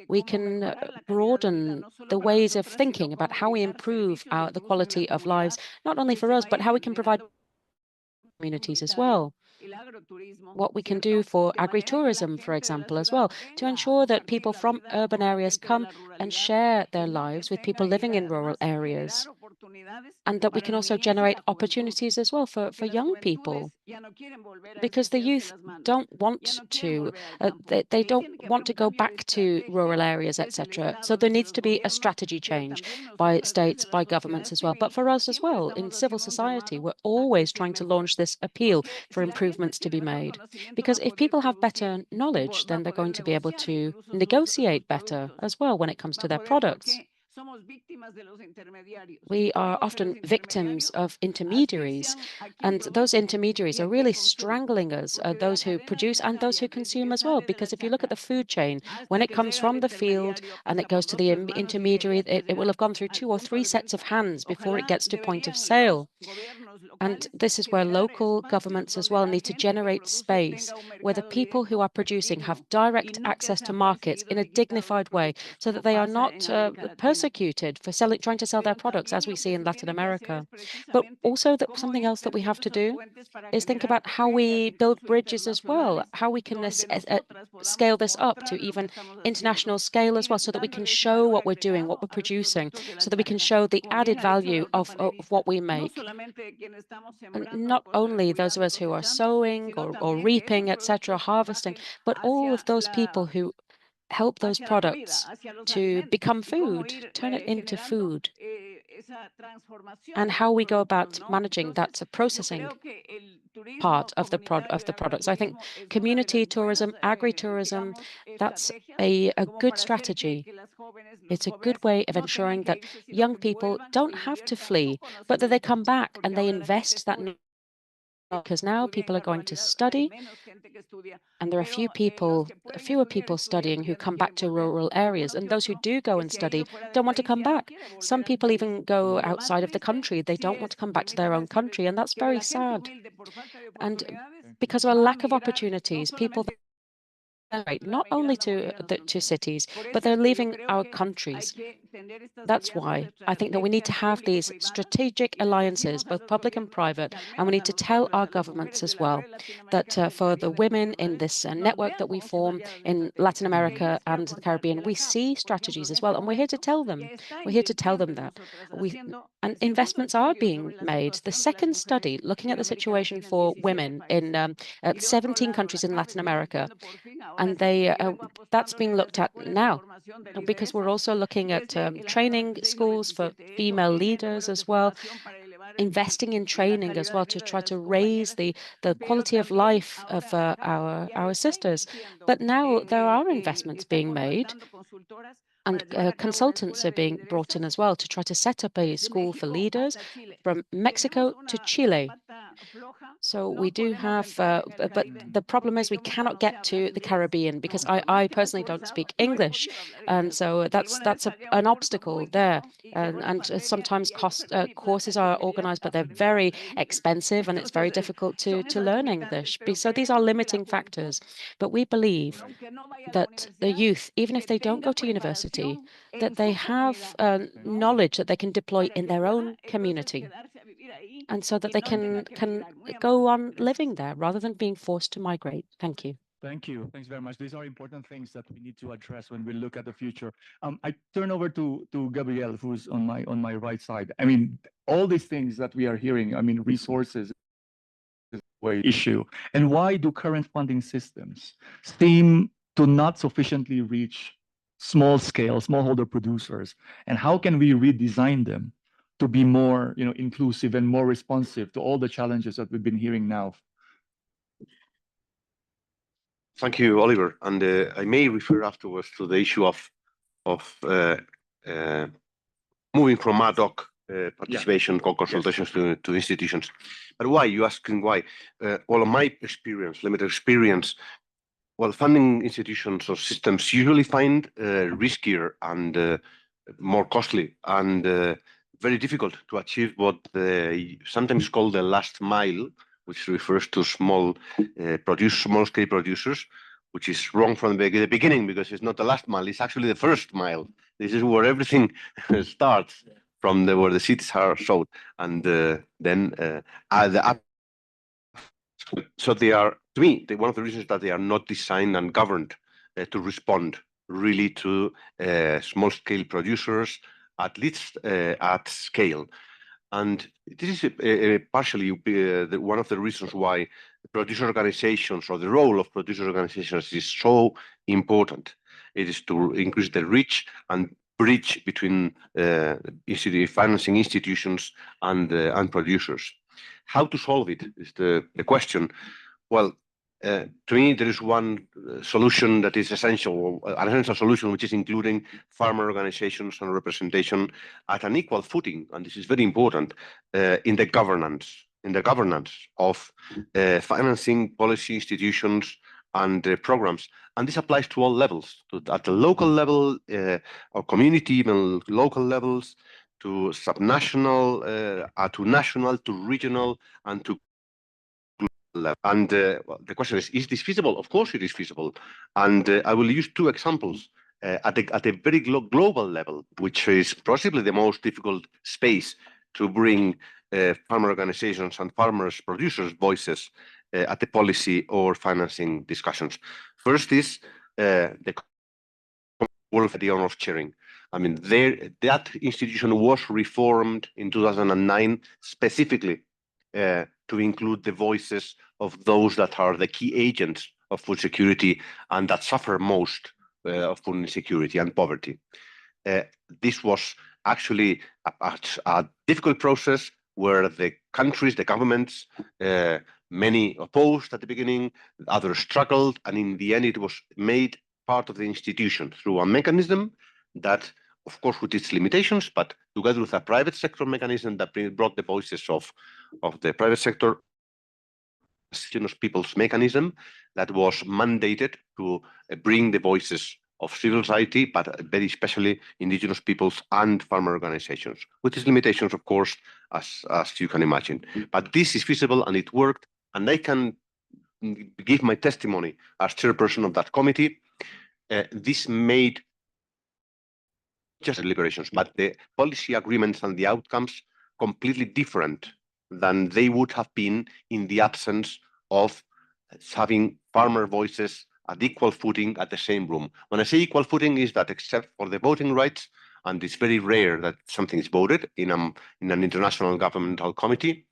we can broaden the ways of thinking about how we improve the quality of lives, not only for us, but how we can provide communities as well. What we can do for agritourism, for example, as well, to ensure that people from urban areas come and share their lives with people living in rural areas, and that we can also generate opportunities as well for young people, because the youth don't want to, they don't want to go back to rural areas, etc. So there needs to be a strategy change by states, by governments as well. But for us as well, in civil society, we're always trying to launch this appeal for improvements to be made. Because if people have better knowledge, then they're going to be able to negotiate better as well when it comes to their products. We are often victims of intermediaries, and those intermediaries are really strangling us, those who produce and those who consume as well. Because if you look at the food chain, when it comes from the field and it goes to the intermediary, it will have gone through 2 or 3 sets of hands before it gets to point of sale. And this is where local governments as well need to generate space where the people who are producing have direct access to markets in a dignified way, so that they are not persecuted for trying to sell their products, as we see in Latin America. But also something else that we have to do is think about how we build bridges as well, how we can scale this up to even international scale as well, so that we can show what we're doing, what we're producing, so that we can show the added value of what we make. And not only those of us who are sowing or reaping, etc., harvesting, but all of those people who help those products to become food, turn it into food, and how we go about managing that processing part of the products. I think community tourism, agritourism, that's a good strategy. It's a good way of ensuring that young people don't have to flee, but that they come back and they invest that, because now people are going to study, and there are fewer people studying who come back to rural areas, and those who do go and study don't want to come back. Some people even go outside of the country. They don't want to come back to their own country, and that's very sad. And because of a lack of opportunities, people not only to cities, but they're leaving our countries. That's why I think that we need to have these strategic alliances, both public and private, and we need to tell our governments as well that for the women in this network that we form in Latin America and the Caribbean, we see strategies as well, and we're here to tell them. We're here to tell them that and investments are being made. The second study looking at the situation for women in 17 countries in Latin America, and that's being looked at now, because we're also looking at training schools for female leaders as well, investing in training as well to try to raise the quality of life of our sisters. But now there are investments being made, and consultants are being brought in as well to try to set up a school for leaders from Mexico to Chile. So we do have, but the problem is we cannot get to the Caribbean, because I personally don't speak English, and so that's an obstacle there. And sometimes courses are organized, but they're very expensive, and it's very difficult to learn English. So these are limiting factors. But we believe that the youth, even if they don't go to university, that they have knowledge that they can deploy in their own community, and so that they can go on living there rather than being forced to migrate. Thank you.
Thank you. Thanks very much. These are important things that we need to address when we look at the future. I turn over to Gabriel, who's on my right side. I mean, all these things that we are hearing, I mean, resources, issue? And why do current funding systems seem to not sufficiently reach small-scale, smallholder producers? And how can we redesign them to be more, inclusive and more responsive to all the challenges that we've been hearing now?
Thank you, Oliver. And I may refer afterwards to the issue of moving from ad hoc participation, consultations to institutions. But why? You're asking why? Well, in my experience, limited experience, well, funding institutions or systems usually find riskier and more costly and very difficult to achieve what they sometimes call the last mile, which refers to small-scale producers, which is wrong from the beginning because it's not the last mile, it's actually the first mile. This is where everything starts, from where the seeds are sowed, and so they are, to me, one of the reasons that they are not designed and governed to respond really to small-scale producers, at least at scale. And this is partially one of the reasons why producer organizations, or the role of producer organizations, is so important. It is to increase the reach and bridge between financing institutions and producers. How to solve it is the question. Well, to me, there is one solution that is essential, an essential solution, which is including farmer organizations and representation at an equal footing, and this is very important, in the governance of financing policy institutions and programs. And this applies to all levels, at the local level, or community, even local levels, to subnational, to national, to regional, and to level. And well, the question is this feasible? Of course it is feasible. And I will use two examples at a very global level, which is possibly the most difficult space to bring farmer organizations and farmers, producers' voices at the policy or financing discussions. First is the World Federation of Sharing. I mean, that institution was reformed in 2009 specifically to include the voices of those that are the key agents of food security and that suffer most of food insecurity and poverty. This was actually a difficult process where the countries, the governments, many opposed at the beginning, others struggled, and in the end it was made part of the institution through a mechanism that, of course, with its limitations, but together with a private sector mechanism that brought the voices of the private sector, indigenous peoples mechanism that was mandated to bring the voices of civil society, but very especially indigenous peoples and farmer organizations, with its limitations, of course, as you can imagine. But this is feasible and it worked, and I can give my testimony as chairperson of that committee. This made just deliberations, but the policy agreements and the outcomes completely different than they would have been in the absence of having farmer voices at equal footing at the same room. When I say equal footing, is that except for the voting rights, and it's very rare that something is voted in an international governmental committee,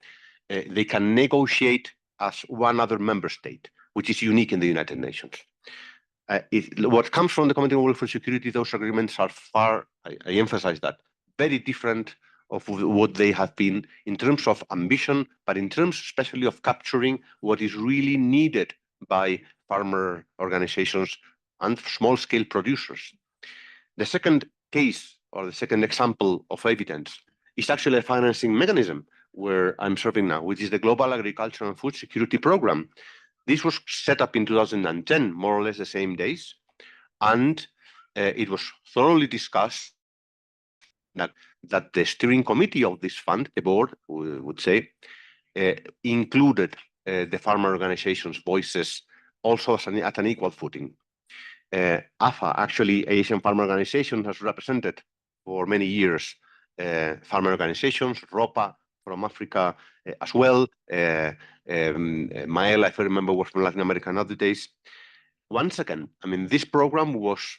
they can negotiate as one other member state, which is unique in the United Nations. What comes from the Committee on Welfare Security, those agreements are far, I emphasize that, very different of what they have been in terms of ambition, but in terms especially of capturing what is really needed by farmer organizations and small-scale producers. The second case, or the second example of evidence, is actually a financing mechanism where I'm serving now, which is the Global Agriculture and Food Security Program. This was set up in 2010, more or less the same days, and it was thoroughly discussed that the steering committee of this fund, the board, we would say, included the farmer organizations' voices also at an equal footing. AFA, actually, Asian Farmer Organization, has represented for many years farmer organizations, ROPA from Africa as well. Mael, if I remember, was from Latin America in other days. Once again, I mean, this program was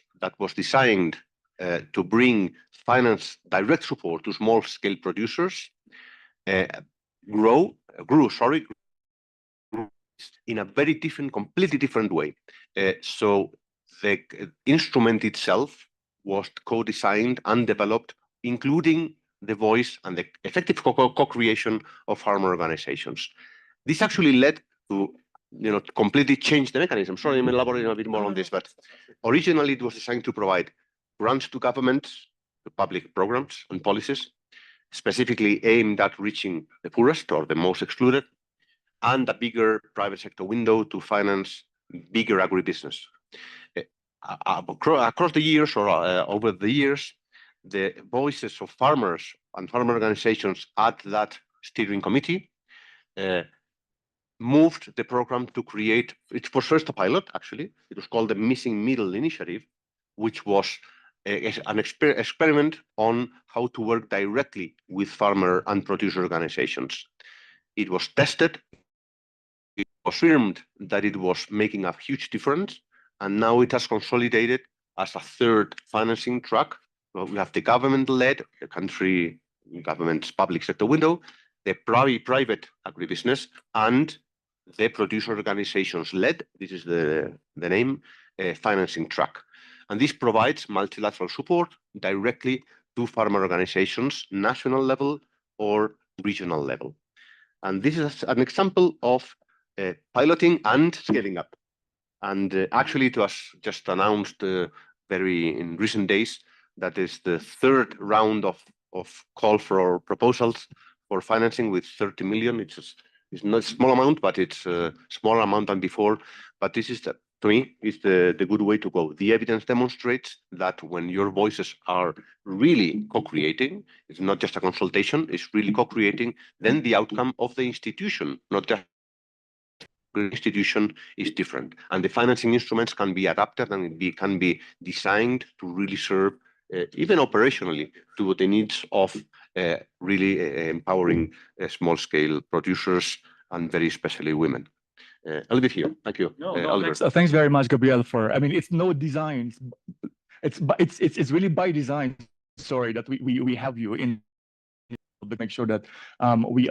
designed to bring direct support to small-scale producers, grew in a very different, completely different way. So the instrument itself was co-designed and developed, including the voice and the effective co-creation of farmer organizations. This actually led to, completely change the mechanism. Sorry, I'm elaborating a bit more on this, but originally it was designed to provide grants to governments, to public programs and policies, specifically aimed at reaching the poorest or the most excluded, and a bigger private sector window to finance bigger agribusiness. Across the years or over the years, the voices of farmers and farmer organizations at that steering committee moved the program to create, it was first a pilot, actually. It was called the Missing Middle Initiative, which was an experiment on how to work directly with farmer and producer organizations. It was tested, it was confirmed that it was making a huge difference, and now it has consolidated as a third financing track. Well, we have the government-led, the country government's public sector window, the private agribusiness, and the producer organizations-led, this is the name, financing track. And this provides multilateral support directly to farmer organizations, national level or regional level. And this is an example of piloting and scaling up. And actually, it was just announced in recent days that is the third round of call for proposals for financing with 30 million. It's not a small amount, but it's a smaller amount than before. But this is, to me, is the good way to go. The evidence demonstrates that when your voices are really co-creating, it's not just a consultation, it's really co-creating, then the outcome of the institution, not just institution, is different. And the financing instruments can be adapted and can be designed to really serve, even operationally, to the needs of really empowering small-scale producers and very especially women. I'll leave it here. Thank you.
Thanks very much, Gabriel. It's no design. It's really by design. Sorry that we have you in. But make sure that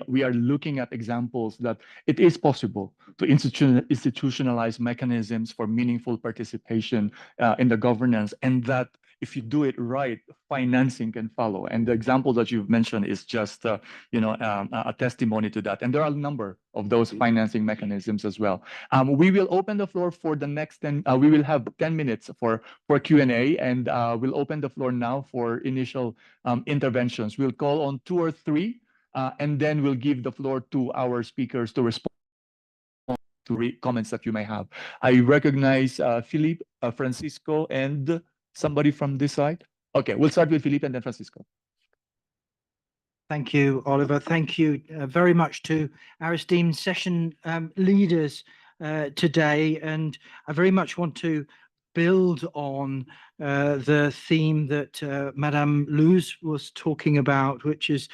we are looking at examples that it is possible to institutionalize mechanisms for meaningful participation in the governance, and that if you do it right, financing can follow. And the example that you've mentioned is just a testimony to that. And there are a number of those financing mechanisms as well. We will open the floor for the next 10. We will have 10 minutes for Q&A, and we'll open the floor now for initial interventions. We'll call on 2 or 3, and then we'll give the floor to our speakers to respond to comments that you may have. I recognize Philippe, Francisco, and somebody from this side. Okay, we'll start with Philippe and then Francisco.
Thank you, Oliver. Thank you very much to our esteemed session leaders today. And I very much want to build on the theme that Madame Luz was talking about, which is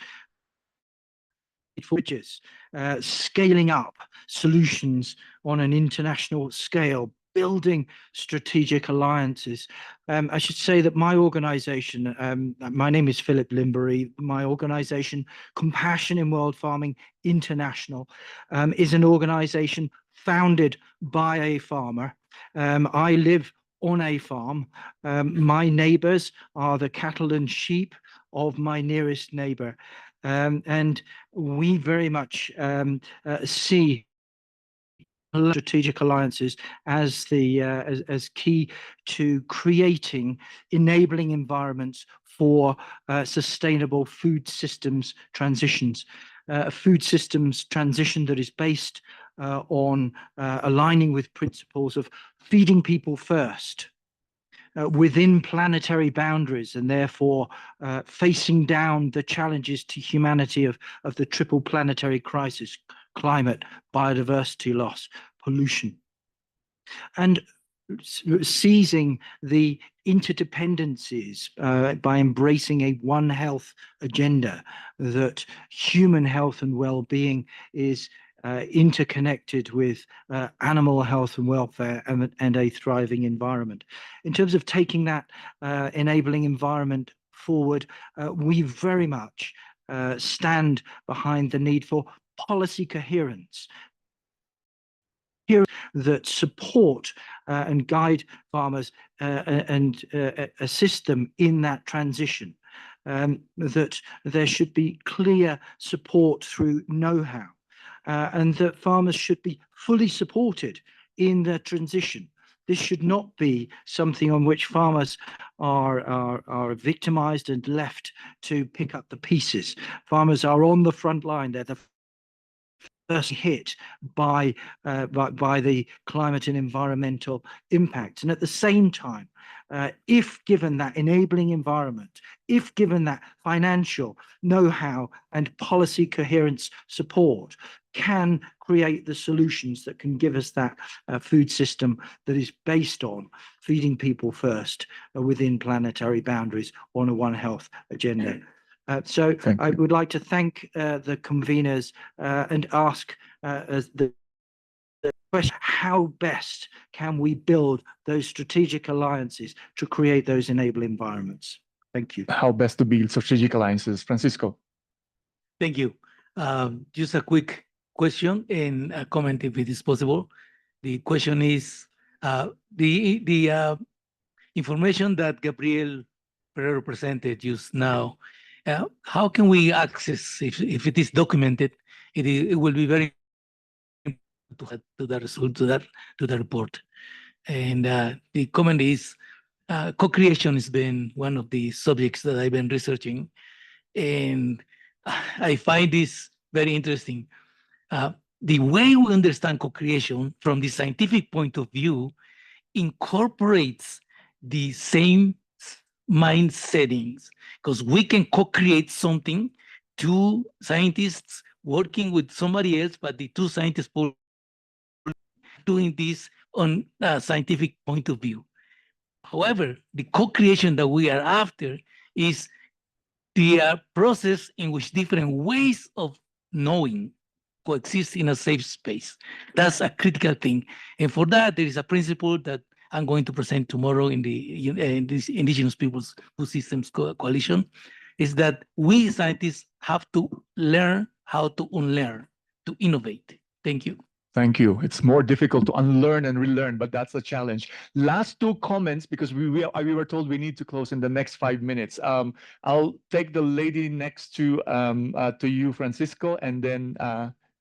scaling up solutions on an international scale, building strategic alliances. I should say that my organization, my name is Philip Limbury, my organization, Compassion in World Farming International, is an organization founded by a farmer. I live on a farm. My neighbors are the cattle and sheep of my nearest neighbor. And we very much see strategic alliances as key to creating enabling environments for sustainable food systems transitions. A food systems transition that is based on aligning with principles of feeding people first, within planetary boundaries, and therefore facing down the challenges to humanity of the triple planetary crisis: climate, biodiversity loss, pollution, and seizing the interdependencies by embracing a One Health agenda, that human health and well-being is interconnected with animal health and welfare and a thriving environment. In terms of taking that enabling environment forward, we very much stand behind the need for policy coherence, that support and guide farmers and assist them in that transition. That there should be clear support through know-how, and that farmers should be fully supported in the transition. This should not be something on which farmers are victimized and left to pick up the pieces. Farmers are on the front line. They're the first hit by the climate and environmental impacts. And at the same time, if given that enabling environment, if given that financial know-how and policy coherence support, can create the solutions that can give us that food system that is based on feeding people first within planetary boundaries on a One Health agenda. So I would like to thank the conveners and ask the question, how best can we build those strategic alliances to create those enabling environments? Thank you.
How best to build strategic alliances. Francisco.
Thank you. Just a quick question and a comment if it is possible. The question is the information that Gabriel Ferrero presented just now. How can we access, if it is documented, it will be very important to the result, to the report. And the comment is co-creation has been one of the subjects that I've been researching, and I find this very interesting. The way we understand co-creation from the scientific point of view incorporates the same mind settings, because we can co-create something, two scientists working with somebody else, but the two scientists doing this on a scientific point of view. However, the co-creation that we are after is the process in which different ways of knowing coexist in a safe space. That's a critical thing. And for that, there is a principle that I'm going to present tomorrow in this Indigenous Peoples Food Systems Coalition, is that we scientists have to learn how to unlearn, to innovate. Thank you.
Thank you. It's more difficult to unlearn and relearn, but that's a challenge. Last two comments, because we were told we need to close in the next 5 minutes. I'll take the lady next to you, Francisco, and then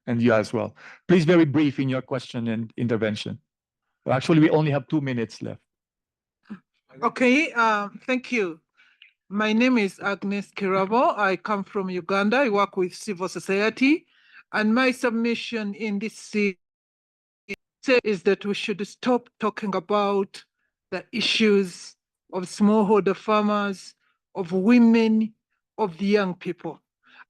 and you as well. Please, very brief in your question and intervention. Actually, we only have 2 minutes left.
Okay, thank you. My name is Agnes Kirabo. I come from Uganda. I work with civil society. And my submission in this is that we should stop talking about the issues of smallholder farmers, of women, of the young people.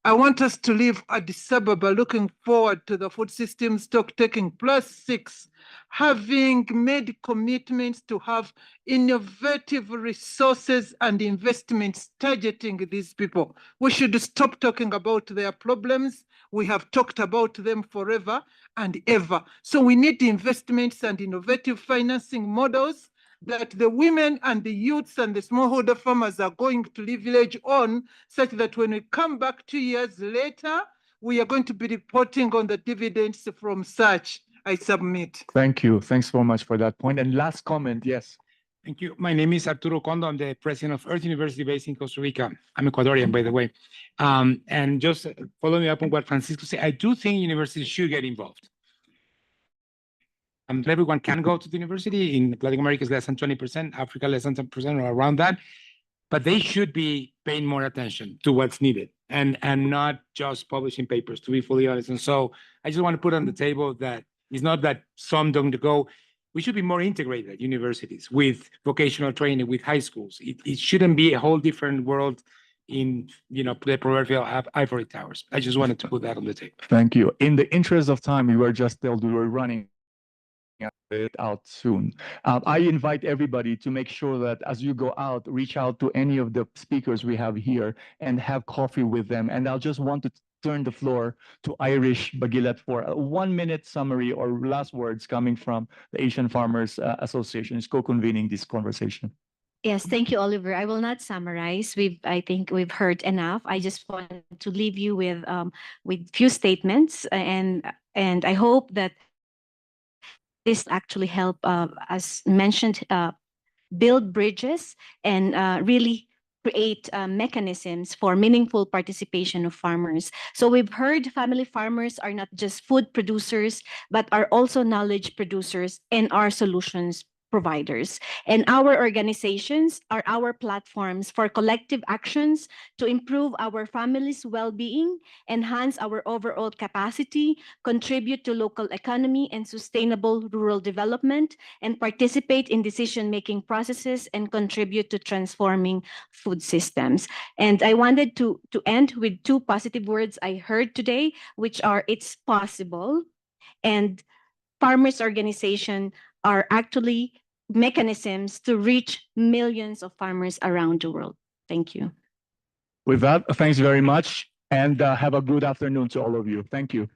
I want us to live Addis Ababa looking forward to the food system stock taking +6, having made commitments to have innovative resources and investments targeting these people. We should stop talking about their problems. We have talked about them forever and ever. So we need investments and innovative financing models that the women and the youths and the smallholder farmers are going to leverage on, such that when we come back 2 years later, we are going to be reporting on the dividends from such. I submit.
Thank you. Thanks so much for that point. And last comment, yes.
Thank you. My name is Arturo Condo. I'm the president of Earth University based in Costa Rica. I'm Ecuadorian, by the way. And just following up on what Francisco said, I do think universities should get involved. Everyone can go to the university. In Latin America, it's less than 20%, Africa less than 10% or around that. But they should be paying more attention to what's needed and not just publishing papers, to be fully honest. And so I just want to put on the table that it's not that some don't go. We should be more integrated at universities with vocational training, with high schools. It shouldn't be a whole different world in, the proverbial ivory towers. I just wanted to put that on the table.
Thank you. In the interest of time, we were just told we were running it out soon. I invite everybody to make sure that as you go out, reach out to any of the speakers we have here and have coffee with them. And I'll just want to turn the floor to Irish Bagilat for a 1-minute summary or last words coming from the Asian Farmers Association is co-convening this conversation.
Yes, thank you, Oliver. I will not summarize. I think we've heard enough. I just want to leave you with few statements, and I hope that this actually help, as mentioned, build bridges and really create mechanisms for meaningful participation of farmers. So we've heard family farmers are not just food producers, but are also knowledge producers and are solutions providers. And our organizations are our platforms for collective actions to improve our families' well-being, enhance our overall capacity, contribute to local economy and sustainable rural development, and participate in decision-making processes and contribute to transforming food systems. And I wanted to end with two positive words I heard today, which are it's possible and farmers' organization are actually mechanisms to reach millions of farmers around the world. Thank you.
With that, thanks very much, and have a good afternoon to all of you. Thank you.